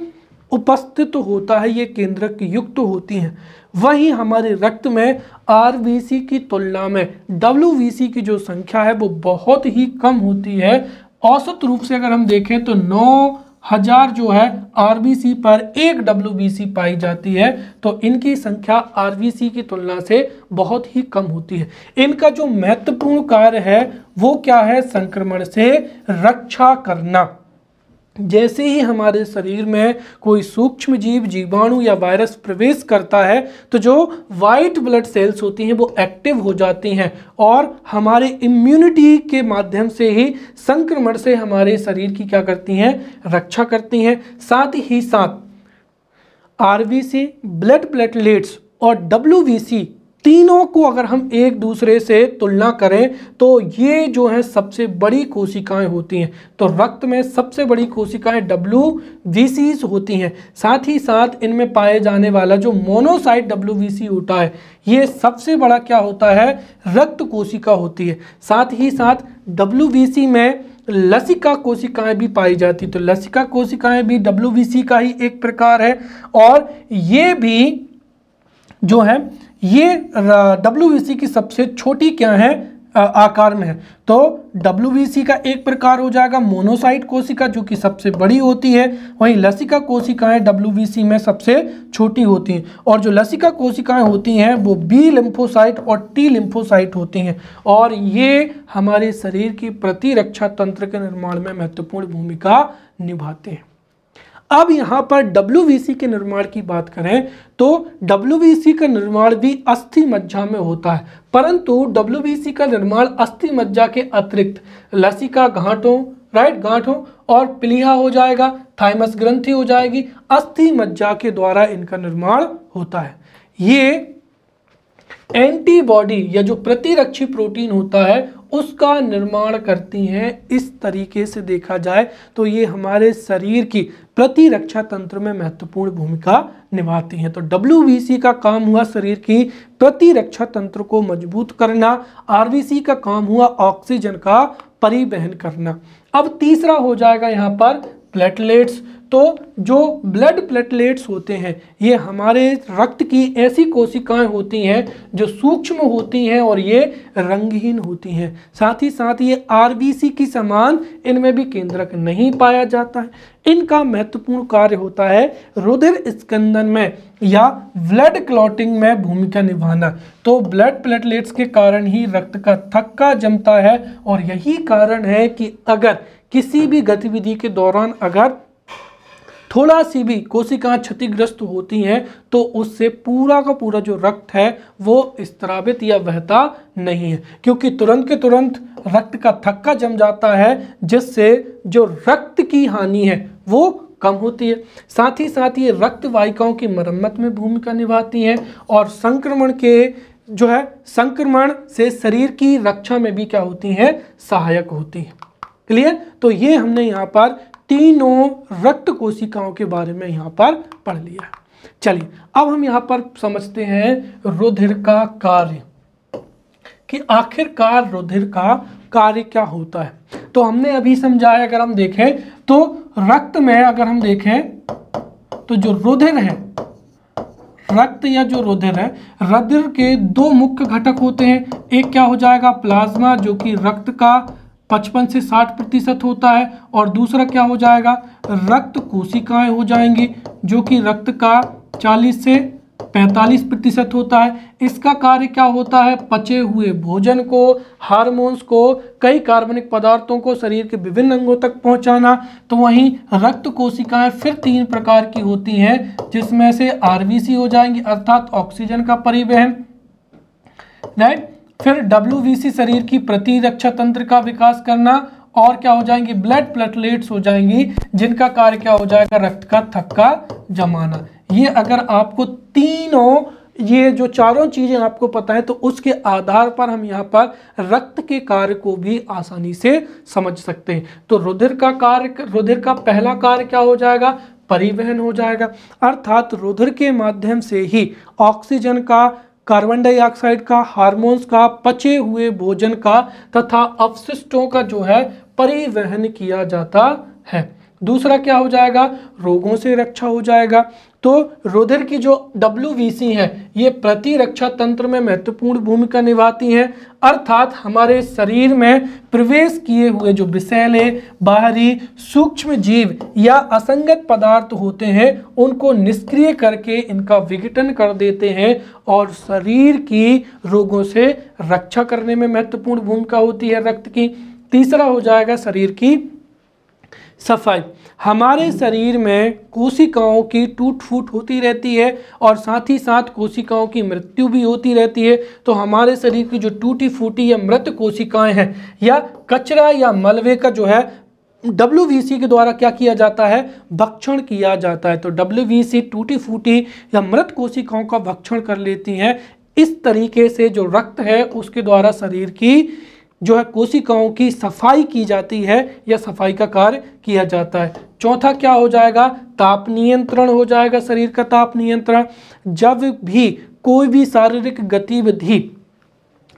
[SPEAKER 1] उपस्थित होता है, ये केंद्रक युक्त होती हैं। वहीं हमारे रक्त में आरबीसी की तुलना में डब्ल्यूबीसी की जो संख्या है वो बहुत ही कम होती है। औसत रूप से अगर हम देखें तो 9000 जो है आरबीसी पर 1 डब्ल्यूबीसी पाई जाती है। तो इनकी संख्या आरबीसी की तुलना से बहुत ही कम होती है। इनका जो महत्वपूर्ण कार्य है वो क्या है? संक्रमण से रक्षा करना। जैसे ही हमारे शरीर में कोई सूक्ष्म जीव, जीवाणु या वायरस प्रवेश करता है तो जो वाइट ब्लड सेल्स होती हैं वो एक्टिव हो जाती हैं और हमारे इम्यूनिटी के माध्यम से ही संक्रमण से हमारे शरीर की क्या करती हैं, रक्षा करती हैं। साथ ही साथ आरबीसी, ब्लड प्लेटलेट्स और डब्ल्यूबीसी तीनों को अगर हम एक दूसरे से तुलना करें तो ये जो है सबसे बड़ी कोशिकाएं होती हैं। तो रक्त में सबसे बड़ी कोशिकाएं डब्ल्यूबीसीज होती हैं। साथ ही साथ इनमें पाए जाने वाला जो मोनोसाइट डब्ल्यूबीसी होता है ये सबसे बड़ा क्या होता है, रक्त कोशिका होती है। साथ ही साथ डब्ल्यूबीसी में लसिका कोशिकाएं भी पाई जाती, तो लसिका कोशिकाएं भी डब्ल्यूबीसी का ही एक प्रकार है और ये भी जो है ये डब्ल्यूबीसी की सबसे छोटी क्या है, आकार में है। तो डब्ल्यूबीसी का एक प्रकार हो जाएगा मोनोसाइट कोशिका जो कि सबसे बड़ी होती है, वहीं लसिका कोशिकाएं डब्ल्यूबीसी में सबसे छोटी होती हैं और जो लसिका कोशिकाएं होती हैं वो बी लिम्फोसाइट और टी लिम्फोसाइट होती हैं और ये हमारे शरीर की प्रतिरक्षा तंत्र के निर्माण में महत्वपूर्ण भूमिका निभाते हैं। अब यहाँ पर डब्ल्यूबीसी के निर्माण की बात करें तो डब्ल्यूबीसी का निर्माण भी अस्थि मज्जा में होता है, परंतु डब्ल्यूबीसी का निर्माण अस्थि मज्जा के अतिरिक्त लसिका गांठों, गांठों और प्लीहा हो जाएगा, थाइमस ग्रंथि हो जाएगी, अस्थि मज्जा के द्वारा इनका निर्माण होता है। ये एंटीबॉडी या जो प्रतिरक्षी प्रोटीन होता है उसका निर्माण करती हैं। इस तरीके से देखा जाए तो ये हमारे शरीर की प्रतिरक्षा तंत्र में महत्वपूर्ण भूमिका निभाती हैं। तो डब्ल्यूबीसी का काम हुआ शरीर की प्रतिरक्षा तंत्र को मजबूत करना, आरबीसी का काम हुआ ऑक्सीजन का परिवहन करना। अब तीसरा हो जाएगा यहाँ पर प्लेटलेट्स। तो जो ब्लड प्लेटलेट्स होते हैं ये हमारे रक्त की ऐसी कोशिकाएं होती हैं जो सूक्ष्म होती हैं और ये रंगहीन होती हैं। साथ ही साथ ये आरबीसी की समान इनमें भी केंद्रक नहीं पाया जाता है। इनका महत्वपूर्ण कार्य होता है रुधिर स्कंदन में या ब्लड क्लॉटिंग में भूमिका निभाना। तो ब्लड प्लेटलेट्स के कारण ही रक्त का थक्का जमता है और यही कारण है कि अगर किसी भी गतिविधि के दौरान अगर थोड़ा सी भी कोशिकाएं क्षतिग्रस्त होती हैं तो उससे पूरा का पूरा जो रक्त है वो स्त्रावित या बहता नहीं है, क्योंकि तुरंत के तुरंत रक्त का थक्का जम जाता है जिससे जो रक्त की हानि है वो कम होती है। साथ ही साथ ये रक्त वाहिकाओं की मरम्मत में भूमिका निभाती हैं और संक्रमण के जो है संक्रमण से शरीर की रक्षा में भी क्या होती हैं, सहायक होती हैं। क्लियर? तो ये हमने यहाँ पर तीनों रक्त कोशिकाओं के बारे में यहाँ पर पढ़ लिया। चलिए अब हम यहाँ पर समझते हैं रुधिर का कार्य कि आखिरकार रुधिर का कार्य क्या होता है। तो हमने अभी समझाया, अगर हम देखें तो रक्त में अगर हम देखें तो जो रुधिर है, रक्त या जो रुधिर है, रुधिर के दो मुख्य घटक होते हैं। एक क्या हो जाएगा प्लाज्मा जो कि रक्त का 55 से 60% होता है और दूसरा क्या हो जाएगा रक्त कोशिकाएं हो जाएंगी जो कि रक्त का 40 से 45% होता है। इसका कार्य क्या होता है, पचे हुए भोजन को, हार्मोन्स को, कई कार्बनिक पदार्थों को शरीर के विभिन्न अंगों तक पहुंचाना। तो वहीं रक्त कोशिकाएं फिर 3 प्रकार की होती हैं जिसमें से आरबीसी हो जाएंगी अर्थात ऑक्सीजन का परिवहन, राइट। फिर डब्ल्यूबीसी शरीर की प्रतिरक्षा तंत्र का विकास करना और क्या हो जाएंगी ब्लड प्लेटलेट्स हो जाएंगी जिनका कार्य क्या हो जाएगा रक्त का थक्का जमाना। ये अगर आपको तीनों ये जो चारों चीजें आपको पता है तो उसके आधार पर हम यहाँ पर रक्त के कार्य को भी आसानी से समझ सकते हैं। तो रुधिर का पहला कार्य क्या हो जाएगा, परिवहन हो जाएगा, अर्थात रुधिर के माध्यम से ही ऑक्सीजन का, कार्बन डाइऑक्साइड का, हार्मोन्स का, पचे हुए भोजन का तथा अपशिष्टों का जो है परिवहन किया जाता है। दूसरा क्या हो जाएगा, रोगों से रक्षा हो जाएगा। तो रुधिर की जो डब्ल्यूबीसी है ये प्रतिरक्षा तंत्र में महत्वपूर्ण भूमिका निभाती हैं, अर्थात हमारे शरीर में प्रवेश किए हुए जो विषैले, बाहरी, सूक्ष्म जीव या असंगत पदार्थ होते हैं उनको निष्क्रिय करके इनका विघटन कर देते हैं और शरीर की रोगों से रक्षा करने में महत्वपूर्ण भूमिका होती है रक्त की। तीसरा हो जाएगा शरीर की सफाई। हमारे शरीर में कोशिकाओं की टूट फूट होती रहती है और साथ ही साथ कोशिकाओं की मृत्यु भी होती रहती है। तो हमारे शरीर की जो टूटी फूटी या मृत कोशिकाएं हैं या कचरा या मलबे का जो है WBC के द्वारा क्या किया जाता है, भक्षण किया जाता है। तो WBC टूटी फूटी या मृत कोशिकाओं का भक्षण कर लेती हैं। इस तरीके से जो रक्त है उसके द्वारा शरीर की जो है कोशिकाओं की सफाई की जाती है या सफाई का कार्य किया जाता है। चौथा क्या हो जाएगा, ताप नियंत्रण हो जाएगा, शरीर का ताप नियंत्रण। जब भी कोई भी शारीरिक गतिविधि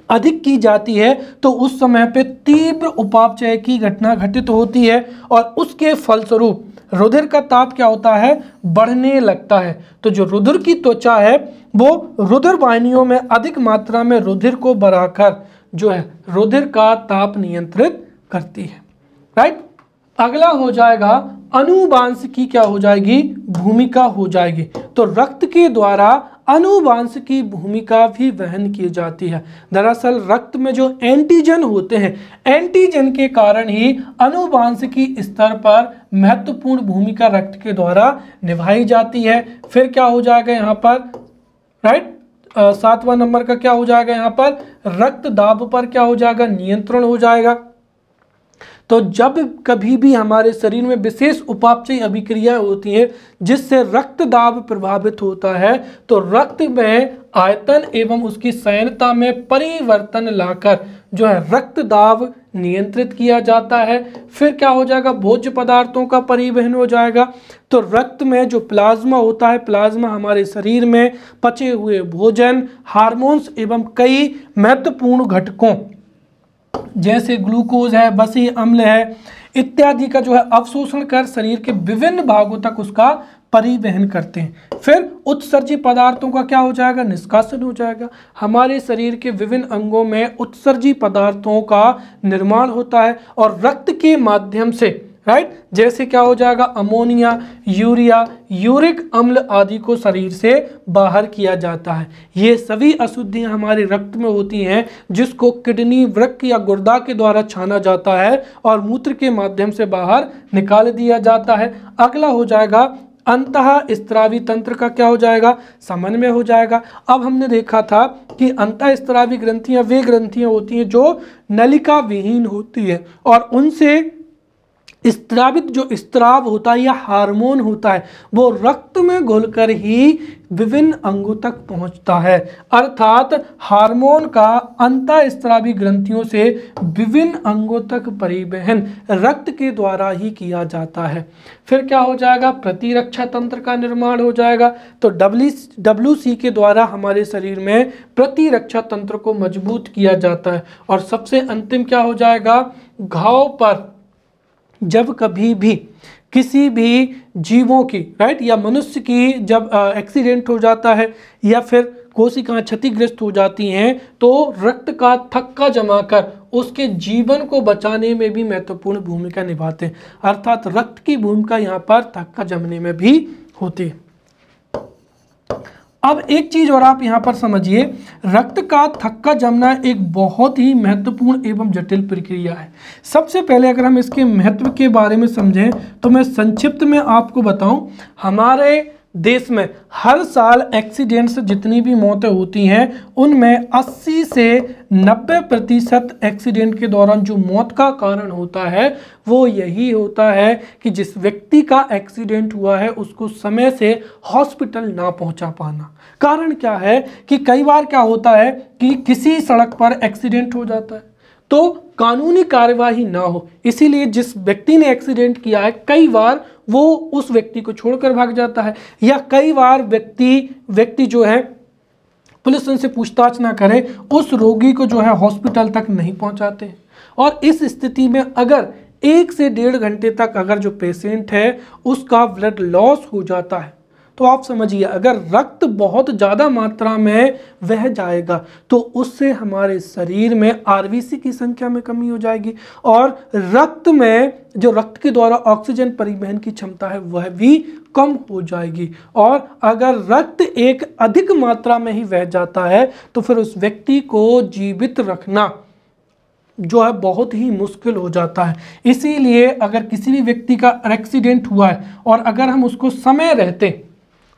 [SPEAKER 1] अधिक की जाती है तो उस समय पे तीव्र उपापचय की घटना घटित होती है और उसके फलस्वरूप रुधिर का ताप क्या होता है, बढ़ने लगता है। तो जो रुधिर की त्वचा है वो रुधिर वाहिनियों में अधिक मात्रा में रुधिर को बढ़ाकर जो है रुधिर का ताप नियंत्रित करती है। राइट। अगला हो जाएगा अनुवांशिकी क्या हो जाएगी, भूमिका हो जाएगी। तो रक्त के द्वारा अनुवांशिकी भूमिका भी वहन की जाती है। दरअसल रक्त में जो एंटीजन होते हैं, एंटीजन के कारण ही अनुवांशिकी स्तर पर महत्वपूर्ण भूमिका रक्त के द्वारा निभाई जाती है। फिर क्या हो जाएगा यहाँ पर, राइट, 7वां नंबर का क्या हो जाएगा यहाँ पर, रक्त दाब पर क्या हो जाएगा, नियंत्रण हो जाएगा। तो जब कभी भी हमारे शरीर में विशेष उपापचयी अभिक्रियाएं होती हैं जिससे रक्त दाब प्रभावित होता है तो रक्त में आयतन एवं उसकी शयनता में परिवर्तन लाकर जो है रक्त दाब नियंत्रित किया जाता है। फिर क्या हो जाएगा, भोज्य पदार्थों का परिवहन हो जाएगा। तो रक्त में जो प्लाज्मा होता है, प्लाज्मा हमारे शरीर में पचे हुए भोजन, हार्मोन्स एवं कई महत्वपूर्ण घटकों जैसे ग्लूकोज है, बसी अम्ल है इत्यादि का जो है अवशोषण कर शरीर के विभिन्न भागों तक उसका परिवहन करते हैं। फिर उत्सर्जी पदार्थों का क्या हो जाएगा, निष्कासन हो जाएगा। हमारे शरीर के विभिन्न अंगों में उत्सर्जी पदार्थों का निर्माण होता है और रक्त के माध्यम से, राइट, जैसे क्या हो जाएगा, अमोनिया, यूरिया, यूरिक अम्ल आदि को शरीर से बाहर किया जाता है। ये सभी अशुद्धियां हमारे रक्त में होती हैं जिसको किडनी, वृक्क या गुर्दा के द्वारा छाना जाता है और मूत्र के माध्यम से बाहर निकाल दिया जाता है। अगला हो जाएगा अंतःस्त्रावी तंत्र का क्या हो जाएगा, समन्वय हो जाएगा। अब हमने देखा था कि अंतःस्त्रावी ग्रंथियां वे ग्रंथियां होती हैं जो नलिका विहीन होती है और उनसे स्त्रावित जो स्त्राव होता है या हार्मोन होता है वो रक्त में घुलकर ही विभिन्न अंगों तक पहुंचता है। अर्थात हार्मोन का अंतःस्त्रावी ग्रंथियों से विभिन्न अंगों तक परिवहन रक्त के द्वारा ही किया जाता है। फिर क्या हो जाएगा, प्रतिरक्षा तंत्र का निर्माण हो जाएगा। तो WC के द्वारा हमारे शरीर में प्रतिरक्षा तंत्र को मजबूत किया जाता है। और सबसे अंतिम क्या हो जाएगा, घाव पर जब कभी भी किसी भी जीवों की, राइट, या मनुष्य की जब एक्सीडेंट हो जाता है या फिर कोशिकाएं क्षतिग्रस्त हो जाती हैं तो रक्त का थक्का जमाकर उसके जीवन को बचाने में भी महत्वपूर्ण भूमिका निभाते हैं। अर्थात रक्त की भूमिका यहाँ पर थक्का जमने में भी होती है। अब एक चीज और आप यहाँ पर समझिए, रक्त का थक्का जमना एक बहुत ही महत्वपूर्ण एवं जटिल प्रक्रिया है। सबसे पहले अगर हम इसके महत्व के बारे में समझें तो मैं संक्षिप्त में आपको बताऊं, हमारे देश में हर साल एक्सीडेंट से जितनी भी मौतें होती हैं उनमें 80 से 90% एक्सीडेंट के दौरान जो मौत का कारण होता है वो यही होता है कि जिस व्यक्ति का एक्सीडेंट हुआ है उसको समय से हॉस्पिटल ना पहुंचा पाना। कारण क्या है कि कई बार क्या होता है कि किसी सड़क पर एक्सीडेंट हो जाता है तो कानूनी कार्यवाही ना हो, इसीलिए जिस व्यक्ति ने एक्सीडेंट किया है कई बार वो उस व्यक्ति को छोड़कर भाग जाता है, या कई बार व्यक्ति जो है पुलिस उनसे पूछताछ ना करे उस रोगी को जो है हॉस्पिटल तक नहीं पहुंचाते। और इस स्थिति में अगर 1 से 1.5 घंटे तक अगर जो पेशेंट है उसका ब्लड लॉस हो जाता है तो आप समझिए अगर रक्त बहुत ज़्यादा मात्रा में बह जाएगा तो उससे हमारे शरीर में RBC की संख्या में कमी हो जाएगी और रक्त में जो रक्त के द्वारा ऑक्सीजन परिवहन की क्षमता है वह भी कम हो जाएगी। और अगर रक्त एक अधिक मात्रा में ही बह जाता है तो फिर उस व्यक्ति को जीवित रखना जो है बहुत ही मुश्किल हो जाता है। इसीलिए अगर किसी भी व्यक्ति का एक्सीडेंट हुआ है और अगर हम उसको समय रहते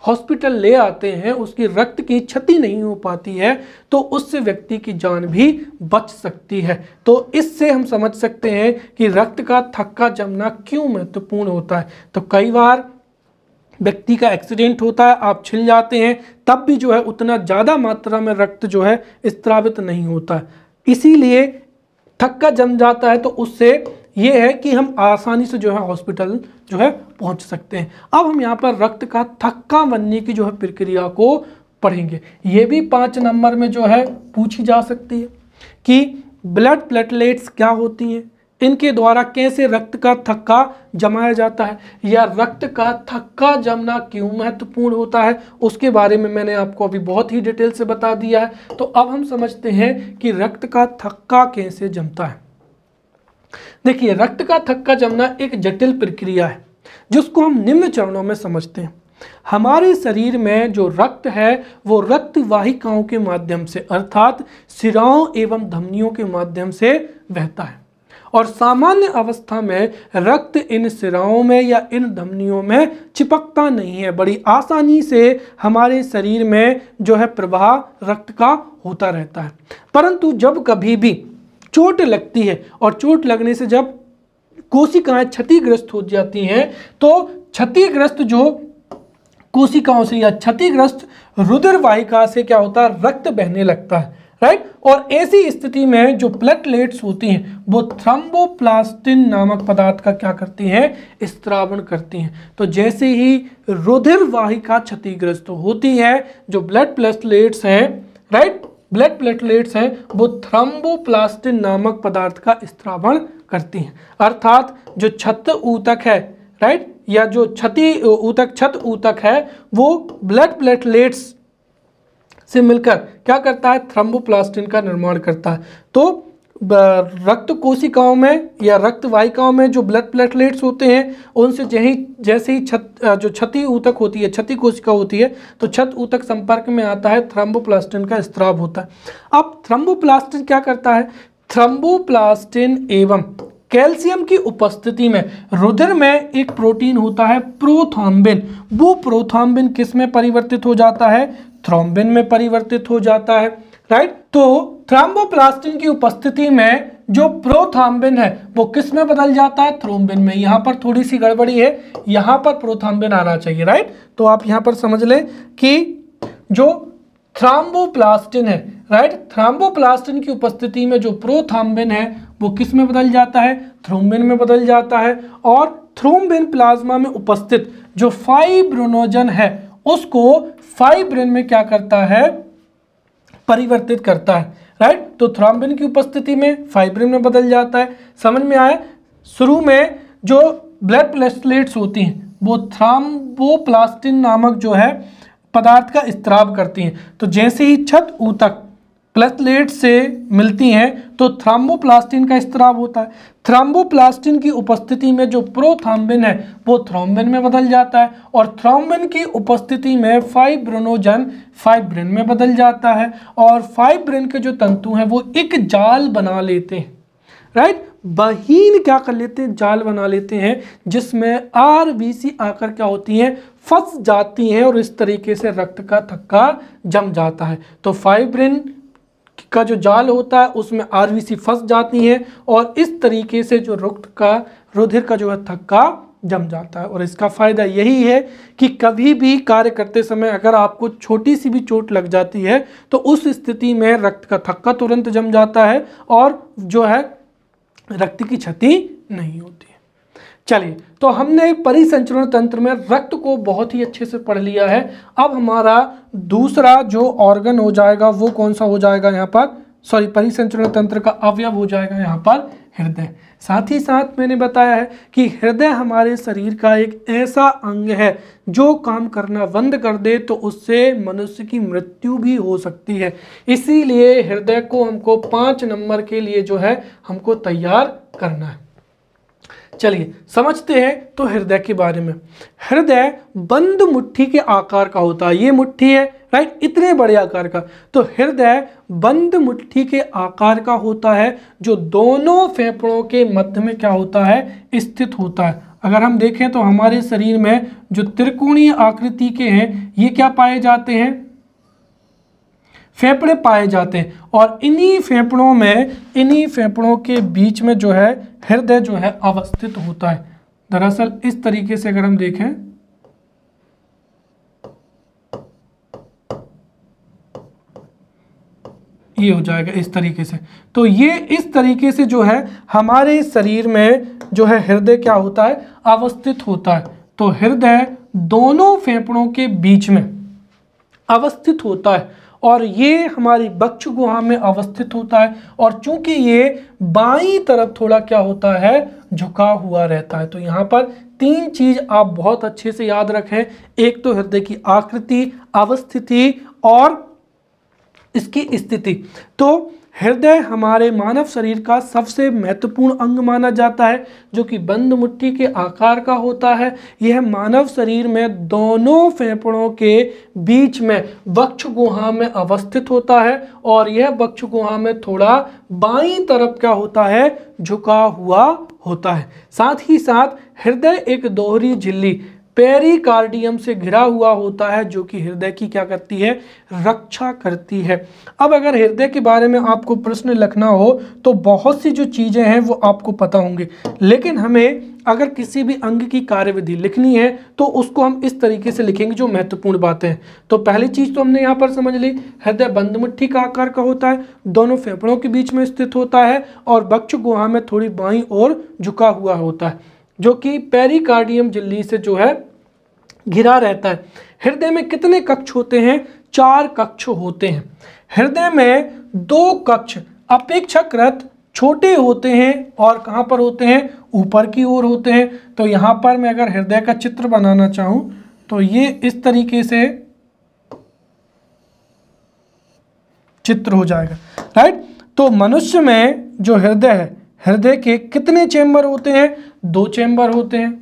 [SPEAKER 1] हॉस्पिटल ले आते हैं, उसकी रक्त की क्षति नहीं हो पाती है, तो उससे व्यक्ति की जान भी बच सकती है। तो इससे हम समझ सकते हैं कि रक्त का थक्का जमना क्यों महत्वपूर्ण होता है। तो कई बार व्यक्ति का एक्सीडेंट होता है, आप छिल जाते हैं, तब भी जो है उतना ज़्यादा मात्रा में रक्त जो है स्रावित नहीं होता है। इसीलिए थक्का जम जाता है, तो उससे ये है कि हम आसानी से जो है हॉस्पिटल जो है पहुंच सकते हैं। अब हम यहाँ पर रक्त का थक्का बनने की जो है प्रक्रिया को पढ़ेंगे। ये भी 5 नंबर में जो है पूछी जा सकती है कि ब्लड प्लेटलेट्स क्या होती हैं, इनके द्वारा कैसे रक्त का थक्का जमाया जाता है, या रक्त का थक्का जमना क्यों महत्वपूर्ण होता है, उसके बारे में मैंने आपको अभी बहुत ही डिटेल से बता दिया है। तो अब हम समझते हैं कि रक्त का थक्का कैसे जमता है। देखिए, रक्त का थक्का जमना एक जटिल प्रक्रिया है जिसको हम निम्न चरणों में समझते हैं। हमारे शरीर में जो रक्त है वो रक्त वाहिकाओं के माध्यम से अर्थात शिराओं एवं धमनियों के माध्यम से बहता है, और सामान्य अवस्था में रक्त इन शिराओं में या इन धमनियों में चिपकता नहीं है। बड़ी आसानी से हमारे शरीर में जो है प्रवाह रक्त का होता रहता है। परंतु जब कभी भी चोट लगती है और चोट लगने से जब कोशिकाएं क्षतिग्रस्त हो जाती हैं, तो क्षतिग्रस्त जो कोशिकाओं से या क्षतिग्रस्त रुधिर वाहिका से क्या होता है, रक्त बहने लगता है, राइट। और ऐसी स्थिति में जो प्लेटलेट्स होती हैं वो थ्रोम्बोप्लास्टिन नामक पदार्थ का क्या करती हैं, स्त्रावण करती हैं। तो जैसे ही रुधिर वाहिका क्षतिग्रस्त होती है, जो ब्लड प्लेटलेट्स हैं, राइट, ब्लड प्लेटलेट्स हैं, वो थ्रोम्बोप्लास्टिन नामक पदार्थ का स्त्रावण करती हैं। अर्थात जो क्षत ऊतक है, राइट, या जो क्षत ऊतक है, वो ब्लड प्लेटलेट्स से मिलकर क्या करता है, थ्रोम्बोप्लास्टिन का निर्माण करता है। तो रक्त कोशिकाओं में या रक्त वाहिकाओं में जो ब्लड प्लेटलेट्स होते हैं, उनसे जैसे ही जो क्षति ऊतक होती है, क्षति कोशिका होती है, तो क्षत ऊतक संपर्क में आता है, थ्रोम्बोप्लास्टिन का स्राव होता है। अब थ्रोम्बोप्लास्टिन क्या करता है, थ्रोम्बोप्लास्टिन एवं कैल्शियम की उपस्थिति में रुधिर में एक प्रोटीन होता है प्रोथ्रोम्बिन। वो प्रोथ्रोम्बिन किस में परिवर्तित हो जाता है, थ्रोम्बिन में परिवर्तित हो जाता है, राइट। तो थ्रोम्बोप्लास्टिन की उपस्थिति में जो प्रोथ्रोम्बिन है वो किस में बदल जाता है, थ्रोम्बिन में। यहाँ पर थोड़ी सी गड़बड़ी है, यहाँ पर प्रोथ्रोम्बिन आना चाहिए, राइट। तो आप यहाँ पर समझ लें कि जो थ्रोम्बोप्लास्टिन है, राइट, थ्रोम्बोप्लास्टिन की उपस्थिति में जो प्रोथ्रोम्बिन है वो किस में बदल जाता है, थ्रोम्बिन में बदल जाता है। और थ्रोम्बिन प्लाज्मा में उपस्थित जो फाइब्रिनोजन है उसको फाइब्रिन में क्या करता है, परिवर्तित करता है, राइट। तो थ्रोम्बिन की उपस्थिति में फाइब्रिन में बदल जाता है। समझ में आया। शुरू में जो ब्लड प्लेटलेट्स होती हैं वो थ्रोम्बोप्लास्टिन नामक जो है पदार्थ का स्त्राव करती हैं। तो जैसे ही क्षत ऊतक प्लेटलेट से मिलती हैं तो थ्रोम्बोप्लास्टिन का स्त्राव होता है। थ्रोम्बोप्लास्टिन की उपस्थिति में जो प्रोथ्रोम्बिन है वो थ्रोम्बिन में बदल जाता है, और थ्रोम्बिन की उपस्थिति में फाइब्रिनोजन फाइब्रिन में बदल जाता है, और फाइब्रिन के जो तंतु हैं वो एक जाल बना लेते हैं, राइट, बहीन क्या कर लेते हैं, जाल बना लेते हैं, जिसमें आरबीसी आकर क्या होती हैं, फंस जाती हैं, और इस तरीके से रक्त का थक्का जम जाता है। तो फाइब्रिन का जो जाल होता है उसमें आरबीसी फंस जाती है, और इस तरीके से जो रुधिर का जो है थक्का जम जाता है। और इसका फ़ायदा यही है कि कभी भी कार्य करते समय अगर आपको छोटी सी भी चोट लग जाती है तो उस स्थिति में रक्त का थक्का तुरंत जम जाता है, और जो है रक्त की क्षति नहीं होती है। चलिए, तो हमने परिसंचरण तंत्र में रक्त को बहुत ही अच्छे से पढ़ लिया है। अब हमारा दूसरा जो ऑर्गन हो जाएगा वो कौन सा हो जाएगा, यहाँ पर परिसंचरण तंत्र का अवयव हो जाएगा यहाँ पर हृदय। साथ ही साथ मैंने बताया है कि हृदय हमारे शरीर का एक ऐसा अंग है जो काम करना बंद कर दे तो उससे मनुष्य की मृत्यु भी हो सकती है। इसीलिए हृदय को हमको 5 नंबर के लिए जो है हमको तैयार करना है। चलिए समझते हैं तो हृदय के बारे में। हृदय बंद मुट्ठी के आकार का होता है, ये मुट्ठी है राइट, इतने बड़े आकार का। तो हृदय बंद मुट्ठी के आकार का होता है जो दोनों फेफड़ों के मध्य में क्या होता है, स्थित होता है। अगर हम देखें तो हमारे शरीर में जो त्रिकोणीय आकृति के हैं ये क्या पाए जाते हैं, फेफड़े पाए जाते हैं। और इन्हीं फेफड़ों के बीच में जो है हृदय जो है अवस्थित होता है। दरअसल इस तरीके से अगर हम देखें, ये हो जाएगा इस तरीके से। तो ये इस तरीके से जो है हमारे शरीर में जो है हृदय क्या होता है, अवस्थित होता है। तो हृदय दोनों फेफड़ों के बीच में अवस्थित होता है और ये हमारी वक्ष गुहा में अवस्थित होता है। और चूंकि ये बाईं तरफ थोड़ा क्या होता है, झुका हुआ रहता है। तो यहाँ पर तीन चीज आप बहुत अच्छे से याद रखें। एक तो हृदय की आकृति, अवस्थिति और इसकी स्थिति। तो हृदय हमारे मानव शरीर का सबसे महत्वपूर्ण अंग माना जाता है जो कि बंद मुट्ठी के आकार का होता है। यह मानव शरीर में दोनों फेफड़ों के बीच में वक्ष गुहा में अवस्थित होता है और यह वक्ष गुहा में थोड़ा बाईं तरफ क्या होता है, झुका हुआ होता है। साथ ही साथ हृदय एक दोहरी झिल्ली पेरिकार्डियम से घिरा हुआ होता है जो कि हृदय की क्या करती है, रक्षा करती है। अब अगर हृदय के बारे में आपको प्रश्न लिखना हो तो बहुत सी जो चीज़ें हैं वो आपको पता होंगी, लेकिन हमें अगर किसी भी अंग की कार्यविधि लिखनी है तो उसको हम इस तरीके से लिखेंगे जो महत्वपूर्ण बातें हैं। तो पहली चीज़ तो हमने यहाँ पर समझ ली, हृदय बंद मुट्ठी का आकार का होता है, दोनों फेफड़ों के बीच में स्थित होता है और वक्ष गुहा में थोड़ी बाईं ओर झुका हुआ होता है जो कि पेरिकार्डियम झिल्ली से जो है घिरा रहता है। हृदय में कितने कक्ष होते हैं, 4 कक्ष होते हैं। हृदय में 2 कक्ष अपेक्षाकृत छोटे होते हैं और कहाँ पर होते हैं, ऊपर की ओर होते हैं। तो यहाँ पर मैं अगर हृदय का चित्र बनाना चाहूँ तो ये इस तरीके से चित्र हो जाएगा राइट। तो मनुष्य में जो हृदय है, हृदय के कितने चेंबर होते हैं, 2 चेंबर होते हैं,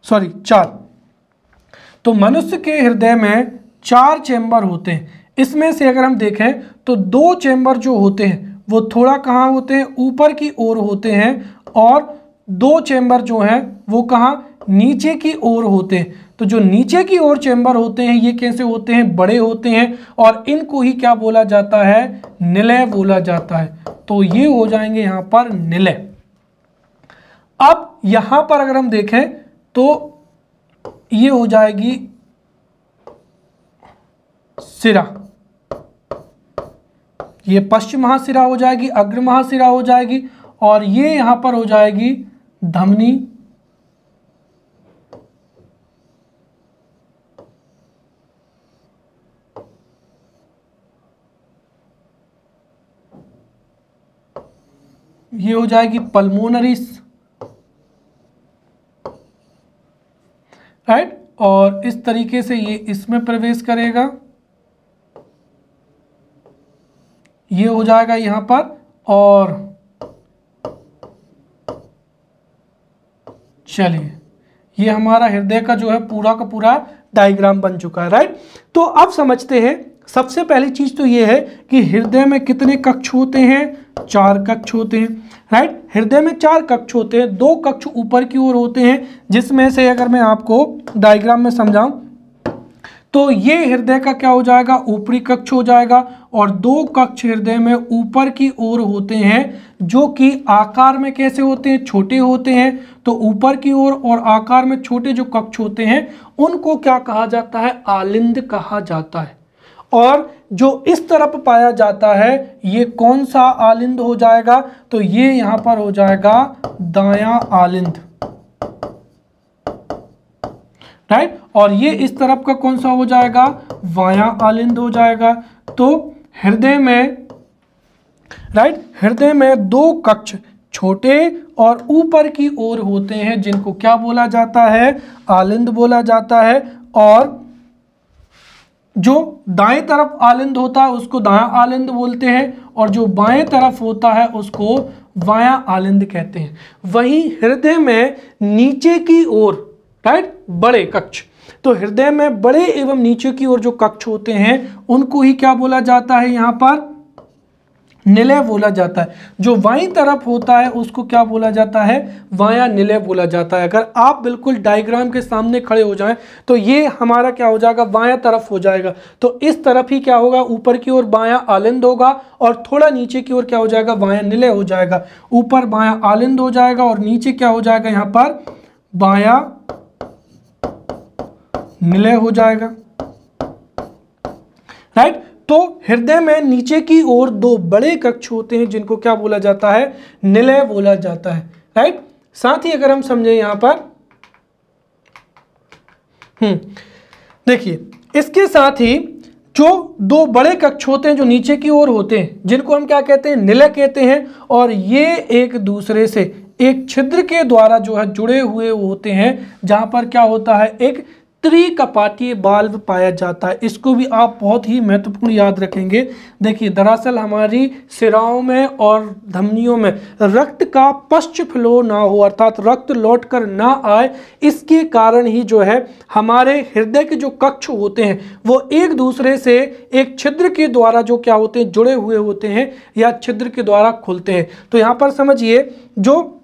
[SPEAKER 1] 4। तो मनुष्य के हृदय में 4 चेंबर होते हैं। इसमें से अगर हम देखें तो 2 चेंबर जो होते हैं वो थोड़ा कहाँ होते हैं, ऊपर की ओर होते हैं और 2 चेंबर जो हैं वो कहाँ, नीचे की ओर होते हैं। तो जो नीचे की ओर चेंबर होते हैं ये कैसे होते हैं, बड़े होते हैं और इनको ही क्या बोला जाता है, निलय बोला जाता है। तो ये हो जाएंगे यहाँ पर निलय। अब यहाँ पर अगर हम देखें तो ये हो जाएगी सिरा, ये पश्चिम महाशिरा हो जाएगी, अग्र महाशिरा हो जाएगी और ये यहां पर हो जाएगी धमनी, ये हो जाएगी पल्मोनरीज राइट। और इस तरीके से ये इसमें प्रवेश करेगा, ये हो जाएगा यहां पर। और चलिए ये हमारा हृदय का जो है पूरा का पूरा डायग्राम बन चुका है राइट। तो अब समझते हैं, सबसे पहली चीज तो ये है कि हृदय में कितने कक्ष होते हैं, 4 कक्ष होते हैं राइट। हृदय में 4 कक्ष होते हैं, 2 कक्ष ऊपर की ओर होते हैं, जिसमें से अगर मैं आपको डायग्राम में समझाऊं तो ये हृदय का क्या हो जाएगा, ऊपरी कक्ष हो जाएगा और 2 कक्ष हृदय में ऊपर की ओर होते हैं जो कि आकार में कैसे होते हैं, छोटे होते हैं। तो ऊपर की ओर और आकार में छोटे जो कक्ष होते हैं उनको क्या कहा जाता है, आलिंद कहा जाता है। और जो इस तरफ पाया जाता है ये कौन सा आलिंद हो जाएगा, तो ये यहां पर हो जाएगा दायां आलिंद राइट। और ये इस तरफ का कौन सा हो जाएगा, वायां आलिंद हो जाएगा। तो हृदय में राइट, हृदय में 2 कक्ष छोटे और ऊपर की ओर होते हैं जिनको क्या बोला जाता है, आलिंद बोला जाता है। और जो दाएं तरफ आलिंद होता है उसको दायां आलिंद बोलते हैं और जो बाएं तरफ होता है उसको वाया आलिंद कहते हैं। वहीं हृदय में नीचे की ओर, राइट, बड़े कक्ष, तो हृदय में बड़े एवं नीचे की ओर जो कक्ष होते हैं उनको ही क्या बोला जाता है, यहां पर निलय बोला जाता है। जो वाई तरफ होता है उसको क्या बोला जाता है, वाया निलय बोला जाता है। अगर आप बिल्कुल डायग्राम के सामने खड़े हो जाएं तो ये हमारा क्या हो जाएगा, वाया तरफ हो जाएगा। तो इस तरफ ही क्या होगा, ऊपर की ओर बाया आलिंद होगा और थोड़ा नीचे की ओर क्या हो जाएगा, वाया निलय हो जाएगा। ऊपर बाया आलिंद हो जाएगा और नीचे क्या हो जाएगा, यहाँ पर बाया निलय हो जाएगा, राइट। तो हृदय में नीचे की ओर दो बड़े कक्ष होते हैं जिनको क्या बोला जाता है, निलय बोला जाता है, राइट। साथ ही अगर हम समझें यहां पर, देखिए इसके साथ ही जो दो बड़े कक्ष होते हैं जो नीचे की ओर होते हैं जिनको हम क्या कहते हैं, निलय कहते हैं। और ये एक दूसरे से एक छिद्र के द्वारा जो है जुड़े हुए होते हैं, जहां पर क्या होता है, एक त्रिकपाटीय बाल्ब पाया जाता है। इसको भी आप बहुत ही महत्वपूर्ण याद रखेंगे। देखिए दरअसल हमारी सिराओं में और धमनियों में रक्त का पश्च फ्लो ना हो, अर्थात रक्त लौट कर ना आए, इसके कारण ही जो है हमारे हृदय के जो कक्ष होते हैं वो एक दूसरे से एक छिद्र के द्वारा जो क्या होते हैं, जुड़े हुए होते हैं या छिद्र के द्वारा खुलते हैं। तो यहाँ पर समझिए जो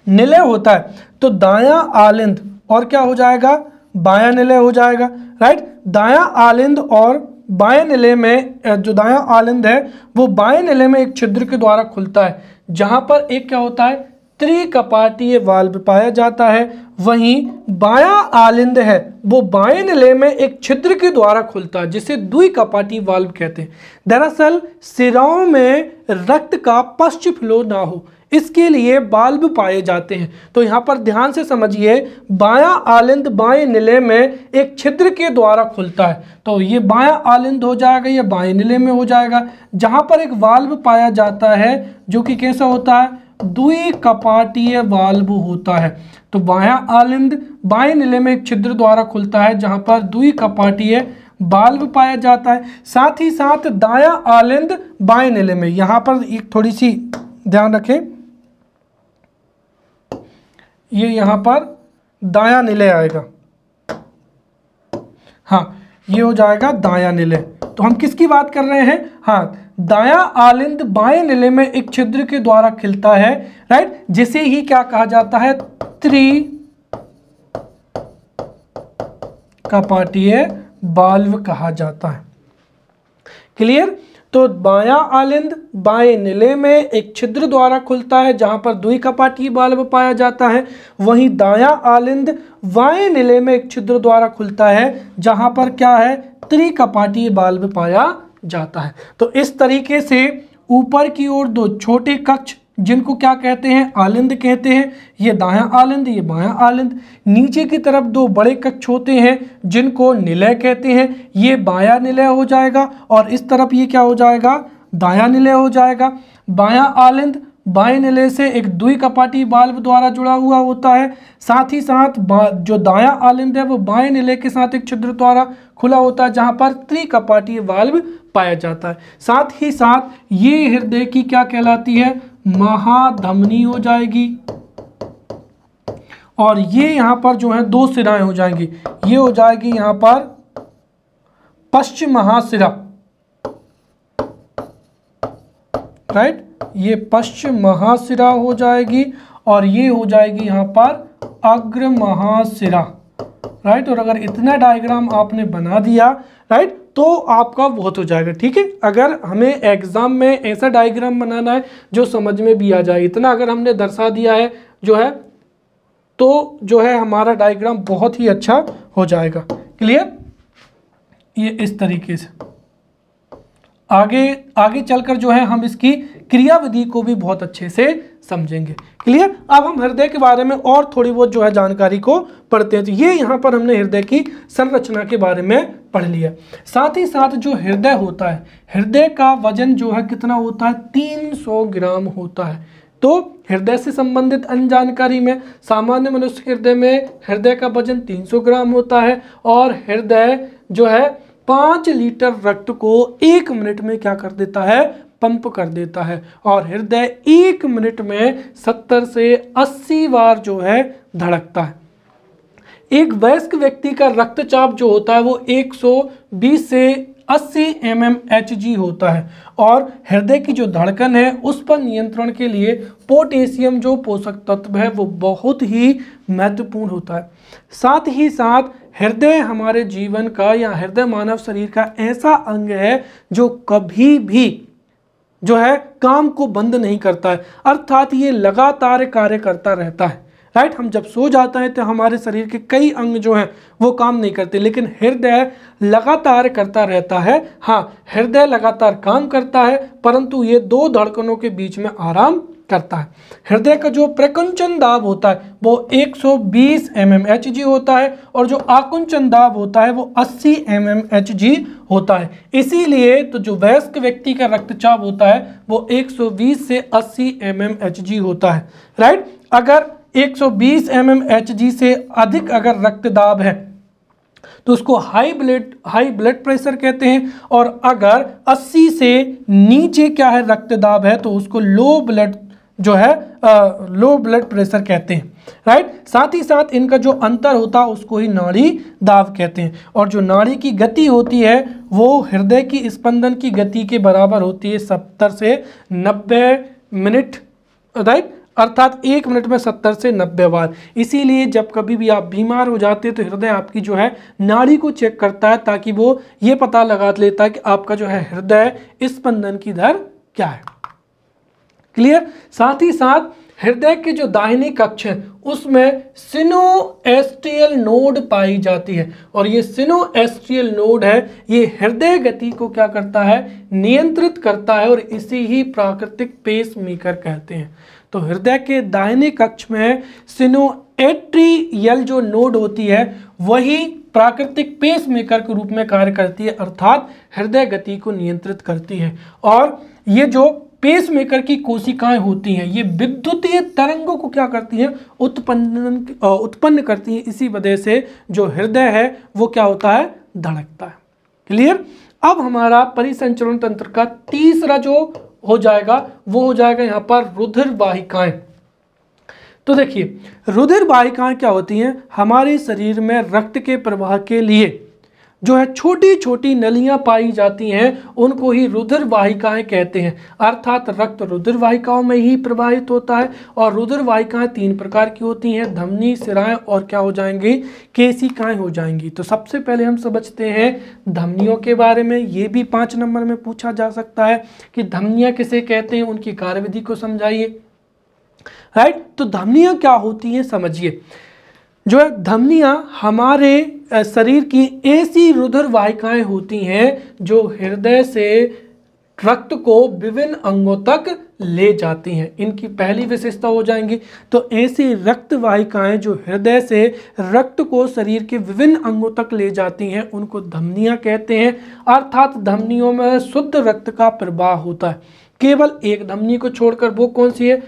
[SPEAKER 1] निलय होता है तो दायां आलिंद और क्या हो जाएगा, बायां निलय हो जाएगा, राइट। दायां आलिंद और बाएं निलय में, जो दायां आलिंद है वो बाएं निलय में एक छिद्र के द्वारा खुलता है, जहां पर एक क्या होता है, त्रिकपाटीय वाल्व पाया जाता है। वहीं बायां आलिंद है वो बाएं निलय में एक छिद्र के द्वारा खुलता है जिसे द्विकपाटीय वाल्व कहते हैं। दरअसल सिराओं में रक्त का पश्च फ्लो ना हो इसके लिए बाल्ब पाए जाते हैं। तो यहाँ पर ध्यान से समझिए, बायां आलिंद बाएं निलय में एक छिद्र के द्वारा खुलता है, तो ये बायां आलिंद हो जाएगा, ये बाएं निलय में हो जाएगा। जहाँ पर एक वाल्व पाया जाता है जो कि कैसा होता है, द्विकपाटीय वाल्व होता है। तो बायां आलिंद बाएं निलय में एक छिद्र द्वारा खुलता है जहाँ पर द्विकपाटीय वाल्व पाया जाता है। साथ ही साथ दायां आलिंद बाएं निलय में, यहाँ पर एक थोड़ी सी ध्यान रखें, ये यहां पर दायां निलय आएगा, हाँ ये हो जाएगा दायां निलय। तो हम किसकी बात कर रहे हैं, हाँ दायां आलिंद बाएं निलय में एक छिद्र के द्वारा खिलता है, राइट, जिसे ही क्या कहा जाता है, त्रिकपाटीय वाल्व कहा जाता है। क्लियर। तो बायां आलिंद बाएं निलय में एक छिद्र द्वारा खुलता है जहां पर द्विकपाटीय वाल्व पाया जाता है। वहीं दायां आलिंद बाएं निलय में एक छिद्र द्वारा खुलता है जहां पर क्या है, त्रिकपाटीय वाल्व पाया जाता है। तो इस तरीके से ऊपर की ओर दो छोटे कक्ष जिनको क्या कहते हैं, आलिंद कहते हैं, ये दायां आलिंद ये बायां आलिंद। नीचे की तरफ दो बड़े कक्ष होते हैं जिनको निलय कहते हैं, ये बायां निलय हो जाएगा और इस तरफ ये क्या हो जाएगा, दायां निलय हो जाएगा। बायां आलिंद बाएं निलय से एक द्विकपाटीय वाल्व द्वारा जुड़ा हुआ होता है। साथ ही साथ जो दायां आलिंद है वो बाएं निलय के साथ एक छिद्र द्वारा खुला होता है जहां पर त्रिकपाटीय वाल्व पाया जाता है। साथ ही साथ ये हृदय की क्या कहलाती है, महाधमनी हो जाएगी। और ये यहां पर जो है दो सिराएं हो जाएंगी, ये हो जाएगी यहां पर पश्चिम महाशिरा, राइट, ये पश्चिम महाशिरा हो जाएगी और ये हो जाएगी यहां पर अग्र महाशिरा, राइट। और अगर इतना डायग्राम आपने बना दिया, राइट, तो आपका बहुत हो जाएगा, ठीक है। अगर हमें एग्जाम में ऐसा डायग्राम बनाना है जो समझ में भी आ जाए, इतना अगर हमने दर्शा दिया है जो है, तो जो है हमारा डायग्राम बहुत ही अच्छा हो जाएगा। क्लियर। ये इस तरीके से आगे चलकर जो है हम इसकी क्रियाविधि को भी बहुत अच्छे से समझेंगे। क्लियर। अब हम हृदय के बारे में और थोड़ी बहुत जो है जानकारी को पढ़ते हैं। तो ये यहाँ पर हमने हृदय की संरचना के बारे में पढ़ लिया। साथ ही साथ जो हृदय होता है, हृदय का वजन जो है कितना होता है, 300 ग्राम होता है। तो हृदय से संबंधित अन्य जानकारी में, सामान्य मनुष्य के हृदय में हृदय का वजन 300 ग्राम होता है और हृदय जो है 5 लीटर रक्त को 1 मिनट में क्या कर देता है, पंप कर देता है और हृदय 1 मिनट में 70 से 80 बार जो है धड़कता है। एक वयस्क व्यक्ति का रक्तचाप जो होता है वो 120 से 80 mmHg होता है और हृदय की जो धड़कन है उस पर नियंत्रण के लिए पोटेशियम जो पोषक तत्व है वो बहुत ही महत्वपूर्ण होता है। साथ ही साथ हृदय हमारे जीवन का या हृदय मानव शरीर का ऐसा अंग है जो कभी भी जो है काम को बंद नहीं करता है, अर्थात ये लगातार कार्य करता रहता है। राइट, हम जब सो जाते हैं तो हमारे शरीर के कई अंग जो हैं वो काम नहीं करते, लेकिन हृदय लगातार करता रहता है। हाँ, हृदय लगातार काम करता है परंतु ये 2 धड़कनों के बीच में आराम करता है। हृदय का जो प्रकुंचन दाब होता है वो 120 mmHg होता है और जो आकुंचन दाब होता है वो 80 mmHg होता है। इसीलिए तो जो वयस्क व्यक्ति का रक्तचाप होता है वो 120 से 80 mmHg होता है। राइट, अगर 120 mmHg से अधिक अगर रक्तदाब है तो उसको हाई ब्लड प्रेशर कहते हैं और अगर 80 से नीचे क्या है रक्तदाब है तो उसको लो ब्लड प्रेशर कहते हैं। राइट, साथ ही साथ इनका जो अंतर होता है उसको ही नाड़ी दाब कहते हैं और जो नाड़ी की गति होती है वो हृदय की स्पंदन की गति के बराबर होती है 70 से 90 मिनट। राइट, अर्थात 1 मिनट में 70 से 90 बार। इसीलिए जब कभी भी आप बीमार हो जाते हैं तो हृदय आपकी जो है नाड़ी को चेक करता है ताकि वो ये पता लगा लेता है कि आपका जो है हृदय स्पंदन की दर क्या है। क्लियर। साथ ही साथ हृदय के जो दाहिने कक्ष है उसमें सिनोएस्ट्रियल नोड पाई जाती है और ये सिनोएस्ट्रियल नोड है ये हृदय गति को क्या करता है, नियंत्रित करता है और इसी ही प्राकृतिक पेसमेकर कहते हैं। तो हृदय के दाहिने कक्ष में सिनोएट्रियल जो नोड होती है वही प्राकृतिक पेसमेकर के रूप में कार्य करती है, अर्थात हृदय गति को नियंत्रित करती है। और ये जो पेसमेकर की कोशिकाएं होती हैं ये विद्युतीय तरंगों को क्या करती हैं, उत्पन्न करती हैं। इसी वजह से जो हृदय है वो क्या होता है, धड़कता है। क्लियर। अब हमारा परिसंचरण तंत्र का तीसरा जो हो जाएगा वो हो जाएगा यहाँ पर रुधिर वाहिकाएं। तो देखिए रुधिर वाहिकाएं क्या होती हैं, हमारे शरीर में रक्त के प्रवाह के लिए जो है छोटी छोटी नलियां पाई जाती हैं उनको ही रुधिर वाहिकाएं कहते हैं। अर्थात रक्त रुधिर वाहिकाओं में ही प्रवाहित होता है और रुधिर वाहिकाएं 3 प्रकार की होती हैं, धमनी, सिराएं और क्या हो जाएंगी, केशिकाएं हो जाएंगी। तो सबसे पहले हम समझते हैं धमनियों के बारे में। ये भी 5 नंबर में पूछा जा सकता है कि धमनियां किसे कहते हैं, उनकी कार्यविधि को समझाइए। राइट, तो धमनियां क्या होती हैं समझिए। जो है धमनियां हमारे शरीर की ऐसी रुधिर वाहिकाएं होती हैं जो हृदय से रक्त को विभिन्न अंगों तक ले जाती हैं। इनकी पहली विशेषता हो जाएंगी। तो ऐसी रक्त वाहिकाएं जो हृदय से रक्त को शरीर के विभिन्न अंगों तक ले जाती हैं उनको धमनियां कहते हैं। अर्थात धमनियों में शुद्ध रक्त का प्रवाह होता है। केवल एक धमनी को छोड़कर, वो कौन सी है,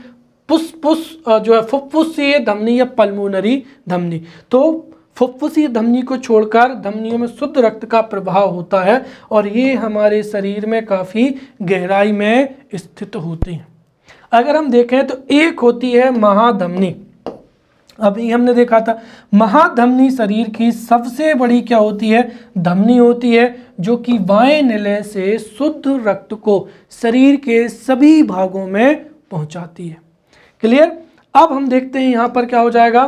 [SPEAKER 1] जो है फुफ्फुसीय धमनी या पल्मोनरी धमनी। तो फुफ्फुसीय धमनी को छोड़कर धमनियों में शुद्ध रक्त का प्रवाह होता है और ये हमारे शरीर में काफ़ी गहराई में स्थित होती हैं। अगर हम देखें तो एक होती है महाधमनी। अभी हमने देखा था महाधमनी शरीर की सबसे बड़ी क्या होती है, धमनी होती है, जो कि बाएं निलय से शुद्ध रक्त को शरीर के सभी भागों में पहुंचाती है। क्लियर। अब हम देखते हैं यहाँ पर क्या हो जाएगा,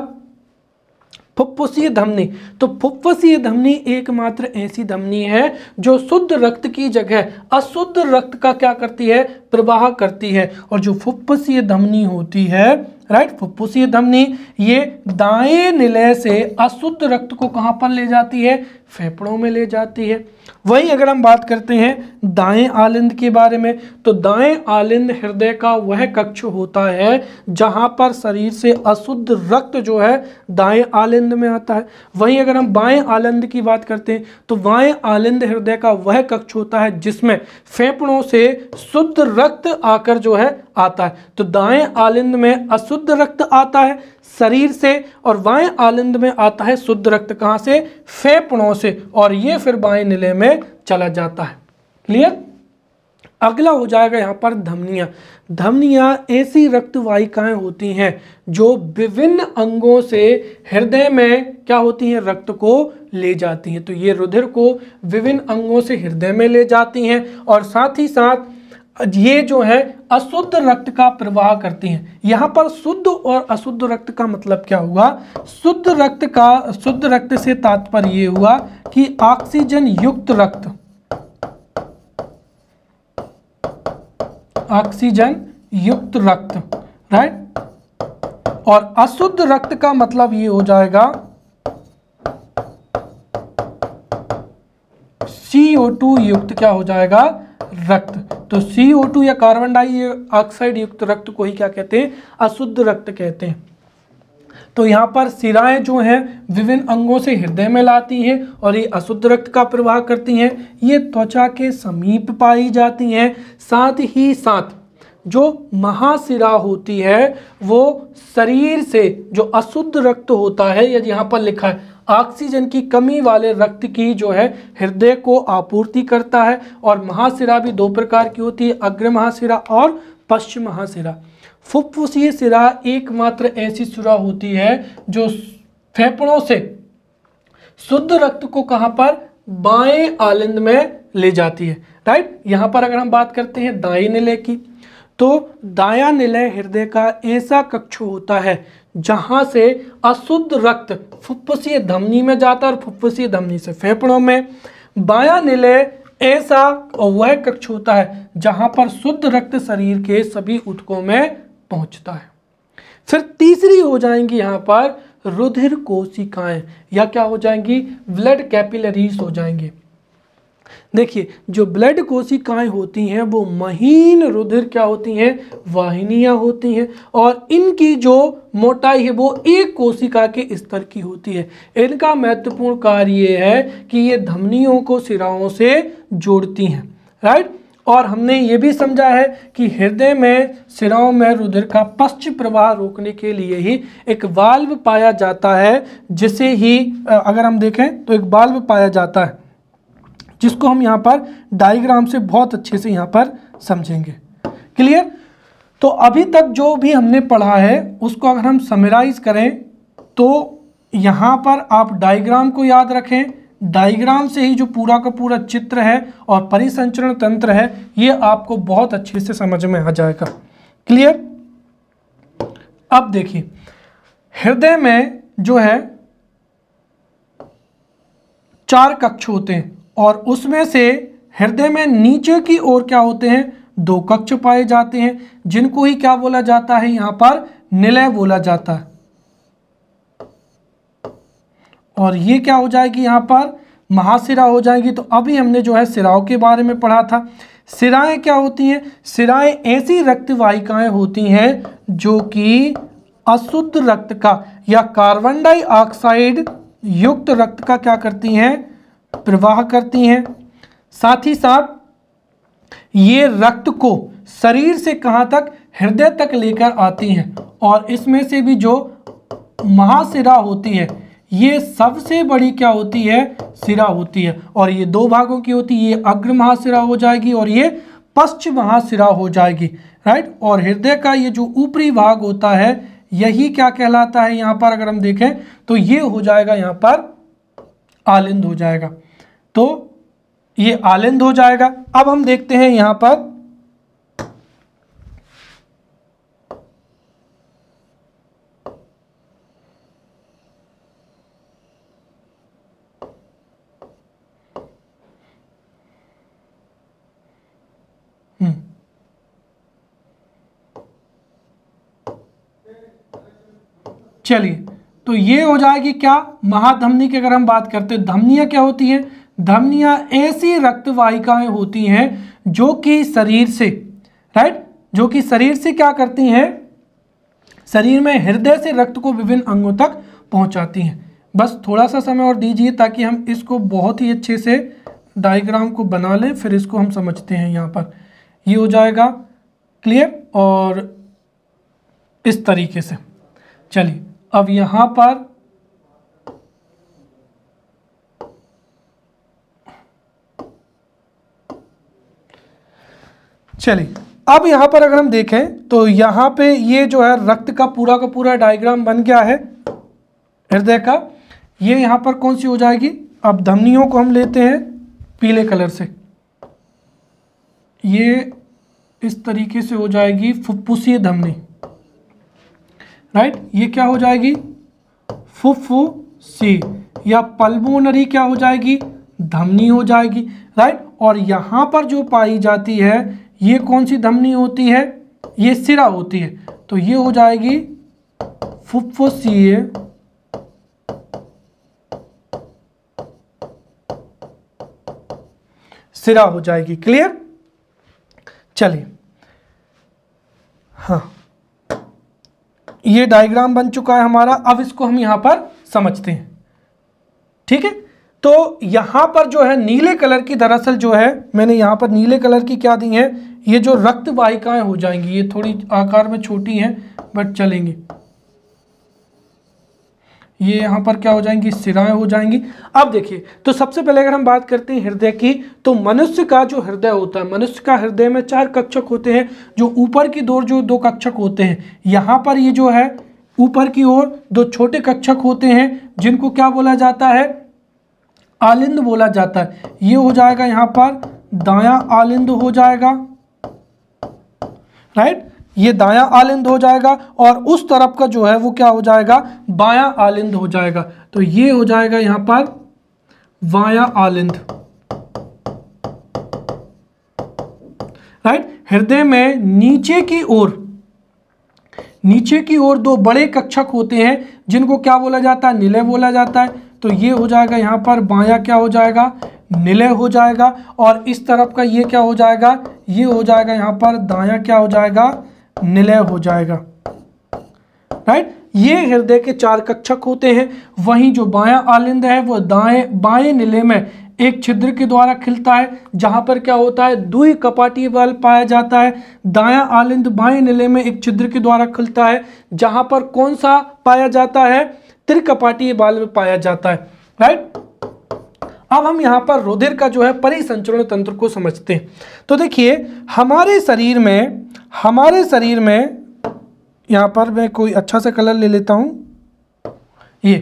[SPEAKER 1] फुफ्फुसीय धमनी। तो फुफ्फुसीय धमनी एकमात्र ऐसी धमनी है जो शुद्ध रक्त की जगह अशुद्ध रक्त का क्या करती है, प्रवाह करती है। और जो फुफ्फुसीय धमनी होती है, राइट, फुफ्फुसीय धमनी ये दाएं निलय से अशुद्ध रक्त को कहां पर ले जाती है, फेफड़ों में ले जाती है। वहीं अगर हम बात करते हैं दाएं आलिंद के बारे में, तो दाएं आलिंद हृदय का वह कक्ष होता है जहां पर शरीर से अशुद्ध रक्त जो है दाएं आलिंद में आता है। वहीं अगर हम बाएं आलिंद की बात करते हैं तो बाएं आलिंद हृदय का वह कक्ष होता है जिसमें फेफड़ों से शुद्ध रक्त आकर जो है आता है। तो दाएं आलिंद में अशुद्ध रक्त आता है शरीर से और बाएं आलिंद में आता है शुद्ध रक्त, कहां से, फेफड़ों से, और ये फिर बाएं निलय में चला जाता है। क्लियर। अगला हो जाएगा यहाँ पर धमनियाँ। धमनियाँ ऐसी रक्त वाहिकाएं होती हैं जो विभिन्न अंगों से हृदय में क्या होती हैं, रक्त को ले जाती हैं। तो ये रुधिर को विभिन्न अंगों से हृदय में ले जाती हैं और साथ ही साथ ये जो है अशुद्ध रक्त का प्रवाह करती हैं। यहाँ पर शुद्ध और अशुद्ध रक्त का मतलब क्या हुआ? शुद्ध रक्त से तात्पर्य ये हुआ कि ऑक्सीजन युक्त रक्त, ऑक्सीजन युक्त रक्त, राइट। और अशुद्ध रक्त का मतलब ये हो जाएगा CO2 युक्त क्या हो जाएगा? रक्त। तो CO2 या कार्बन डाइऑक्साइड युक्त रक्त को ही क्या कहते हैं? अशुद्ध रक्त कहते हैं। तो यहाँ पर शिराएं जो हैं विभिन्न अंगों से हृदय में लाती हैं और ये अशुद्ध रक्त का प्रवाह करती हैं। ये त्वचा के समीप पाई जाती हैं। साथ ही साथ जो महाशिरा होती है वो शरीर से जो अशुद्ध रक्त होता है, या यहाँ पर लिखा है ऑक्सीजन की कमी वाले रक्त की जो है हृदय को आपूर्ति करता है। और महाशिरा भी दो प्रकार की होती है, अग्र महाशिरा और पश्चिम महाशिरा। फुफ्फुसीय शिरा एकमात्र ऐसी शिरा होती है जो फेफड़ों से शुद्ध रक्त को कहाँ पर? बाएं आलिंद में ले जाती है, राइट। यहाँ पर अगर हम बात करते हैं दाएं निलय की, तो दायां निलय हृदय का ऐसा कक्ष होता है जहां से अशुद्ध रक्त फुफ्फुसीय धमनी में जाता है और फुफ्फुसीय धमनी से फेफड़ों में। बायां निलय ऐसा वह कक्ष होता है जहां पर शुद्ध रक्त शरीर के सभी ऊतकों में पहुंचता है। फिर तीसरी हो जाएंगी यहाँ पर रुधिर कोशिकाएं, या क्या हो जाएंगी? ब्लड कैपिलरीज हो जाएंगी। देखिए, जो ब्लड कोशिकाएं होती हैं वो महीन रुधिर क्या होती हैं? वाहिनियां होती हैं। और इनकी जो मोटाई है वो एक कोशिका के स्तर की होती है। इनका महत्वपूर्ण कार्य ये है कि ये धमनियों को शिराओं से जोड़ती हैं, राइट। और हमने ये भी समझा है कि हृदय में शिराओं में रुधिर का पश्च प्रवाह रोकने के लिए ही एक वाल्व पाया जाता है, जिसे ही अगर हम देखें तो एक वाल्व पाया जाता है, जिसको हम यहाँ पर डायग्राम से बहुत अच्छे से यहाँ पर समझेंगे। क्लियर? तो अभी तक जो भी हमने पढ़ा है उसको अगर हम समराइज करें तो यहाँ पर आप डायग्राम को याद रखें। डायग्राम से ही जो पूरा का पूरा चित्र है और परिसंचरण तंत्र है ये आपको बहुत अच्छे से समझ में आ जाएगा। क्लियर? अब देखिए, हृदय में जो है 4 कक्ष होते हैं और उसमें से हृदय में नीचे की ओर क्या होते हैं? 2 कक्ष पाए जाते हैं, जिनको ही क्या बोला जाता है? यहाँ पर निलय बोला जाता है। और ये क्या हो जाएगी? यहाँ पर महाशिरा हो जाएगी। तो अभी हमने जो है शिराओं के बारे में पढ़ा था। शिराएं क्या होती हैं? शिराएं ऐसी रक्त वाहिकाएं होती हैं जो कि अशुद्ध रक्त का या कार्बन डाइऑक्साइड युक्त रक्त का क्या करती हैं? प्रवाह करती हैं। साथ ही साथ ये रक्त को शरीर से कहाँ तक? हृदय तक लेकर आती हैं। और इसमें से भी जो महाशिरा होती है ये सबसे बड़ी क्या होती है? शिरा होती है। और ये 2 भागों की होती है, ये अग्र महाशिरा हो जाएगी और ये पश्च महाशिरा हो जाएगी, राइट। और हृदय का ये जो ऊपरी भाग होता है यही क्या कहलाता है? यहाँ पर अगर हम देखें तो ये हो जाएगा यहाँ पर आलिंद हो जाएगा। तो ये आलिंद हो जाएगा। अब हम देखते हैं यहाँ पर चलिए, तो ये हो जाएगी क्या? महाधमनी की अगर हम बात करते हैं, धमनियां क्या होती हैं? धमनियां ऐसी रक्त वाहिकाएं होती हैं जो कि शरीर से, राइट, जो कि शरीर से क्या करती हैं? शरीर में हृदय से रक्त को विभिन्न अंगों तक पहुंचाती हैं। बस थोड़ा सा समय और दीजिए ताकि हम इसको बहुत ही अच्छे से डायग्राम को बना लें, फिर इसको हम समझते हैं। यहाँ पर ये हो जाएगा क्लियर और इस तरीके से। चलिए, अब यहाँ पर चलिए अब यहाँ पर अगर हम देखें तो यहाँ पे ये जो है रक्त का पूरा डायग्राम बन गया है हृदय का। ये यहाँ पर कौन सी हो जाएगी, अब धमनियों को हम लेते हैं पीले कलर से, ये इस तरीके से हो जाएगी फुफ्फुसीय धमनी, राइट। ये क्या हो जाएगी, फुफ्फुसी, या पल्मोनरी क्या हो जाएगी, धमनी हो जाएगी, राइट। और यहाँ पर जो पाई जाती है ये कौन सी धमनी होती है, ये सिरा होती है, तो ये हो जाएगी फुफ्फुसीय सिरा हो जाएगी। क्लियर। चलिए हाँ, ये डायग्राम बन चुका है हमारा, अब इसको हम यहां पर समझते हैं। ठीक है, तो यहां पर जो है नीले कलर की, दरअसल जो है मैंने यहां पर नीले कलर की क्या दी है, ये जो रक्त वाहिकाएं हो जाएंगी, ये थोड़ी आकार में छोटी हैं बट चलेंगी, ये यहाँ पर क्या हो जाएंगी, सिराएं हो जाएंगी। अब देखिए, तो सबसे पहले अगर हम बात करते हैं हृदय की, तो मनुष्य का जो हृदय होता है, मनुष्य का हृदय में 4 कक्षक होते हैं। जो ऊपर की ओर जो 2 कक्षक होते हैं, यहाँ पर ये जो है ऊपर की ओर 2 छोटे कक्षक होते हैं जिनको क्या बोला जाता है, आलिंद बोला जाता है। ये हो जाएगा यहाँ पर दायां आलिंद हो जाएगा, राइट, ये दायां आलिंद हो जाएगा, और उस तरफ का जो है वो क्या हो जाएगा, बायां आलिंद हो जाएगा। तो ये हो जाएगा यहां पर बायां आलिंद, राइट। हृदय में नीचे की ओर 2 बड़े कक्षक होते हैं जिनको क्या बोला जाता है, निलय बोला जाता है। तो ये हो जाएगा यहाँ पर बायां क्या हो जाएगा, निलय हो जाएगा, और इस तरफ का ये क्या हो जाएगा, ये हो जाएगा यहाँ पर दायां क्या हो जाएगा, निलय हो जाएगा, राइट। ये हृदय के 4 कक्षक होते हैं। वहीं जो बायां आलिंद है वो बाएं निलय में एक छिद्र के द्वारा खिलता है, जहां पर क्या होता है, द्विकपाटीय बल पाया जाता है। दायां आलिंद बाएं निलय में एक छिद्र के द्वारा खिलता है, जहां पर कौन सा पाया जाता है, त्रिकपाटीय बल में पाया जाता है, राइट। अब हम यहाँ पर रुधिर का जो है परिसंचरण तंत्र को समझते हैं। तो देखिए हमारे शरीर में यहाँ पर मैं कोई अच्छा सा कलर ले लेता हूँ। ये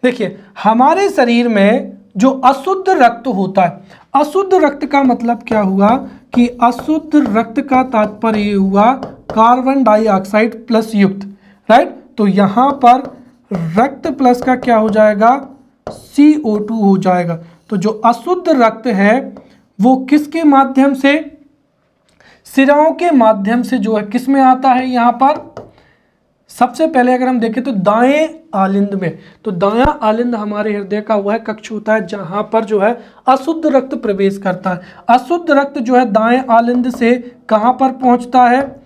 [SPEAKER 1] देखिए हमारे शरीर में जो अशुद्ध रक्त होता है, अशुद्ध रक्त का मतलब क्या हुआ कि अशुद्ध रक्त का तात्पर्य ये हुआ कार्बन डाइऑक्साइड प्लस युक्त, राइट। तो यहाँ पर रक्त प्लस का क्या हो जाएगा, CO2 हो जाएगा। तो जो अशुद्ध रक्त है वो किसके माध्यम से, सिराओं के माध्यम से जो है किस में आता है, यहाँ पर सबसे पहले अगर हम देखें तो दाएं आलिंद में। तो दायां आलिंद हमारे हृदय का वह कक्ष होता है जहां पर जो है अशुद्ध रक्त प्रवेश करता है। अशुद्ध रक्त जो है दाएं आलिंद से कहां पर पहुंचता है,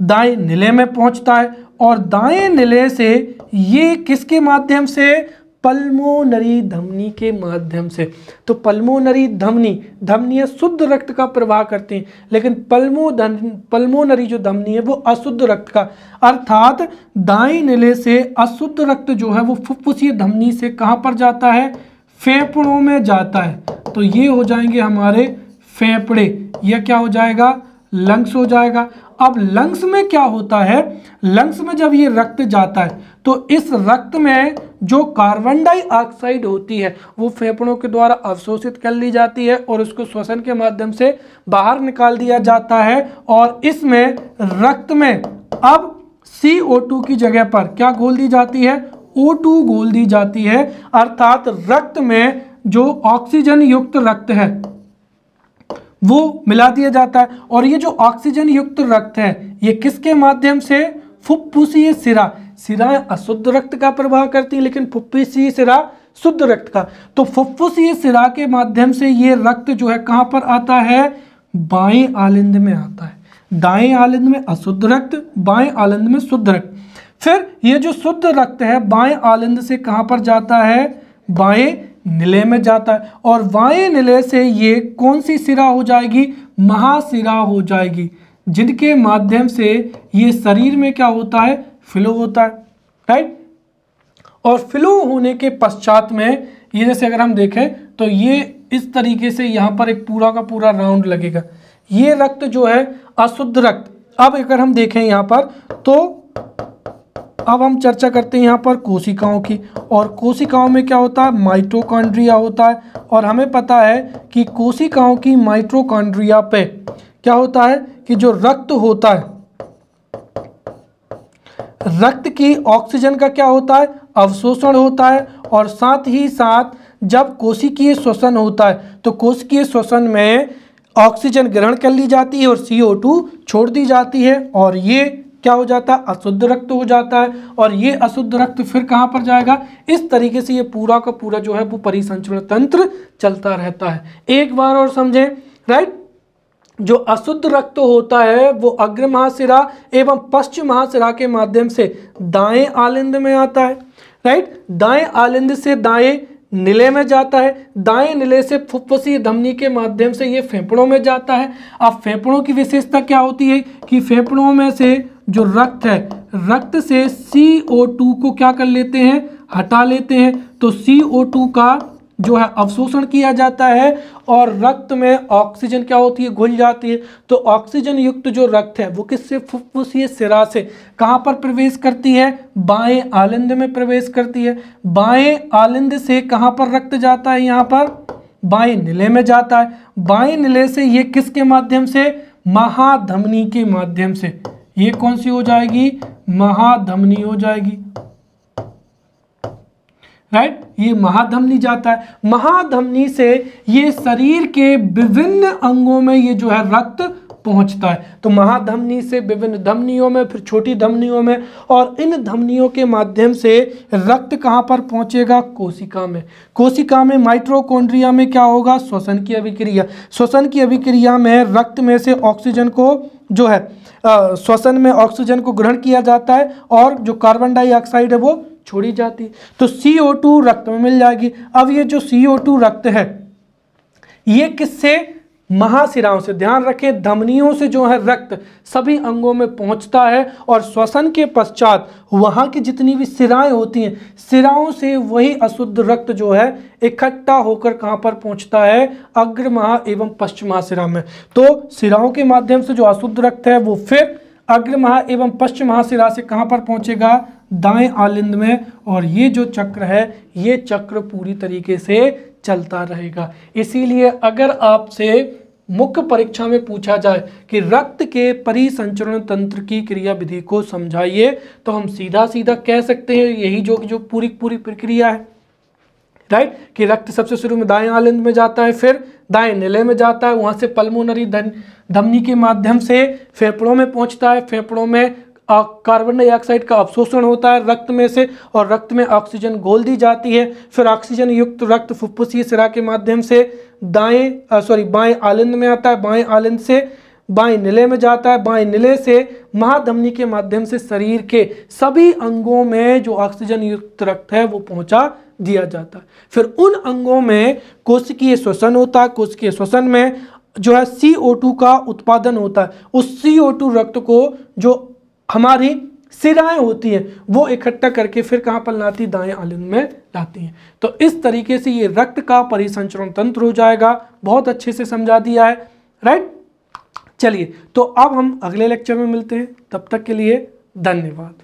[SPEAKER 1] दाएं निलय में पहुंचता है, और दाएं निलय से ये किसके माध्यम से, पल्मोनरी धमनी के माध्यम से। तो पल्मोनरी धमनियां शुद्ध रक्त का प्रवाह करती हैं, लेकिन पल्मोनरी जो धमनी है वो अशुद्ध रक्त का, अर्थात दाएं निलय से अशुद्ध रक्त जो है वो फुफ्फुसीय धमनी से कहां पर जाता है, फेफड़ों में जाता है। तो ये हो जाएंगे हमारे फेफड़े, यह क्या हो जाएगा, लंग्स हो जाएगा। अब लंग्स में क्या होता है, लंग्स में जब ये रक्त जाता है तो इस रक्त में जो कार्बन डाइऑक्साइड होती है वो फेफड़ों के द्वारा अवशोषित कर ली जाती है और उसको श्वसन के माध्यम से बाहर निकाल दिया जाता है। और इसमें रक्त में अब CO2 की जगह पर क्या घोल दी जाती है, O2 घोल दी जाती है, अर्थात रक्त में जो ऑक्सीजन युक्त रक्त है वो मिला दिया जाता है। और ये जो ऑक्सीजन युक्त रक्त है ये किसके माध्यम से, फुफ्फुसीय सिराएं अशुद्ध रक्त का प्रवाह करती हैं, लेकिन फुफ्फुसीय सिरा शुद्ध रक्त का। तो फुफ्फुसीय सिरा के माध्यम से ये रक्त जो है कहां पर आता है, बाएं आलिंद में आता है। दाएं आलिंद में अशुद्ध रक्त, बाएं आलिंद में शुद्ध रक्त। फिर ये जो शुद्ध रक्त है बाएं आलिंद से कहां पर जाता है, बाएं निलय में जाता है, और बाएं निलय से ये कौन सी सिरा हो जाएगी, महासिरा हो जाएगी, जिनके माध्यम से ये शरीर में क्या होता है, फ्लो होता है, राइट। और फ्लो होने के पश्चात में ये जैसे अगर हम देखें तो ये इस तरीके से यहाँ पर एक पूरा का पूरा राउंड लगेगा। ये रक्त जो है अशुद्ध रक्त। अब अगर हम देखें यहाँ पर तो अब हम चर्चा करते हैं यहाँ पर कोशिकाओं की, और कोशिकाओं में क्या होता है, माइटोकॉन्ड्रिया होता है। और हमें पता है कि कोशिकाओं की माइटोकॉन्ड्रिया पे क्या होता है कि जो रक्त होता है, रक्त की ऑक्सीजन का क्या होता है, अवशोषण होता है। और साथ ही साथ जब कोशिकीय श्वसन होता है तो कोशिकीय श्वसन में ऑक्सीजन ग्रहण कर ली जाती है और CO2 छोड़ दी जाती है, और ये क्या हो जाता है, अशुद्ध रक्त हो जाता है। और ये अशुद्ध रक्त फिर कहाँ पर जाएगा, इस तरीके से ये पूरा का पूरा जो है वो परिसंचरण तंत्र चलता रहता है। एक बार और समझें, राइट। जो अशुद्ध रक्त होता है वो अग्र महाशिरा एवं पश्चिम महाशिरा के माध्यम से दाएं आलिंद में आता है, राइट। दाएं आलिंद से दाएं निले में जाता है, दाएं निले से फुफ्फुसीय धमनी के माध्यम से ये फेफड़ों में जाता है। अब फेफड़ों की विशेषता क्या होती है कि फेफड़ों में से जो रक्त है, रक्त से CO2 को क्या कर लेते हैं, हटा लेते हैं। तो CO2 का जो है अवशोषण किया जाता है और रक्त में ऑक्सीजन क्या होती है, घुल जाती है। तो ऑक्सीजन युक्त जो रक्त है वो किससे, फुफ्फुसीय शिरा से कहाँ पर प्रवेश करती है, बाएं आलिंद में प्रवेश करती है। बाएं आलिंद से कहाँ पर रक्त जाता है, यहाँ पर बाएं निले में जाता है। बाएं निले से ये किसके माध्यम से, महाधमनी के माध्यम से। ये कौन सी हो जाएगी, महाधमनी हो जाएगी, राइट। ये महाधमनी जाता है। महाधमनी से ये शरीर के विभिन्न अंगों में ये जो है रक्त पहुंचता है। तो महाधमनी से विभिन्न धमनियों में, फिर छोटी धमनियों में, और इन धमनियों के माध्यम से रक्त कहाँ पर पहुंचेगा, कोशिका में। कोशिका में माइटोकॉन्ड्रिया में क्या होगा, श्वसन की अभिक्रिया। श्वसन की अभिक्रिया में रक्त में से ऑक्सीजन को जो है श्वसन में ऑक्सीजन को ग्रहण किया जाता है और जो कार्बन डाइऑक्साइड है वो छोड़ी जाती है। तो CO2 रक्त में मिल जाएगी। अब ये जो CO2 रक्त है ये किससे, महाशिराओं से। ध्यान रखें, धमनियों से जो है रक्त सभी अंगों में पहुंचता है और श्वसन के पश्चात वहां की जितनी भी शिराएं होती हैं, शिराओं से वही अशुद्ध रक्त जो है इकट्ठा होकर कहां पर पहुंचता है, अग्र महा एवं पश्चिम महाशिरा में। तो शिराओं के माध्यम से जो अशुद्ध रक्त है वो फिर अग्र महा एवं पश्चिम महाशिरा से कहां पर पहुंचेगा, दाएं आलिंद में। और ये जो चक्र है ये चक्र पूरी तरीके से चलता रहेगा। इसीलिए अगर आपसे मुख्य परीक्षा में पूछा जाए कि रक्त के परिसंचरण तंत्र की क्रिया विधि को समझाइए, तो हम सीधा सीधा कह सकते हैं यही जो पूरी प्रक्रिया है, राइट। कि रक्त सबसे शुरू में दाएं आलिंद में जाता है, फिर दाएं निले में जाता है, वहां से पल्मोनरी धमनी के माध्यम से फेफड़ों में पहुंचता है। फेफड़ों में कार्बन डाइऑक्साइड का अवशोषण होता है रक्त में से और रक्त में ऑक्सीजन घोल दी जाती है। फिर ऑक्सीजन युक्त रक्त फुफ्फुसीय शिरा के माध्यम से बाएं आलिंद में आता है, बाएं आलिंद से बाएं निले में जाता है, बाएं निले से महाधमनी के माध्यम से शरीर के सभी अंगों में जो ऑक्सीजन युक्त रक्त है वो पहुंचा दिया जाता है। फिर उन अंगों में कोशिकीय श्वसन होता है, कोशिकीय श्वसन में जो है CO2 का उत्पादन होता है। उस CO2 रक्त को जो हमारी शिराएं होती हैं वो इकट्ठा करके फिर कहां पर लाती, दाएं आलिंद में लाती हैं। तो इस तरीके से ये रक्त का परिसंचरण तंत्र हो जाएगा। बहुत अच्छे से समझा दिया है, राइट। चलिए, तो अब हम अगले लेक्चर में मिलते हैं, तब तक के लिए धन्यवाद।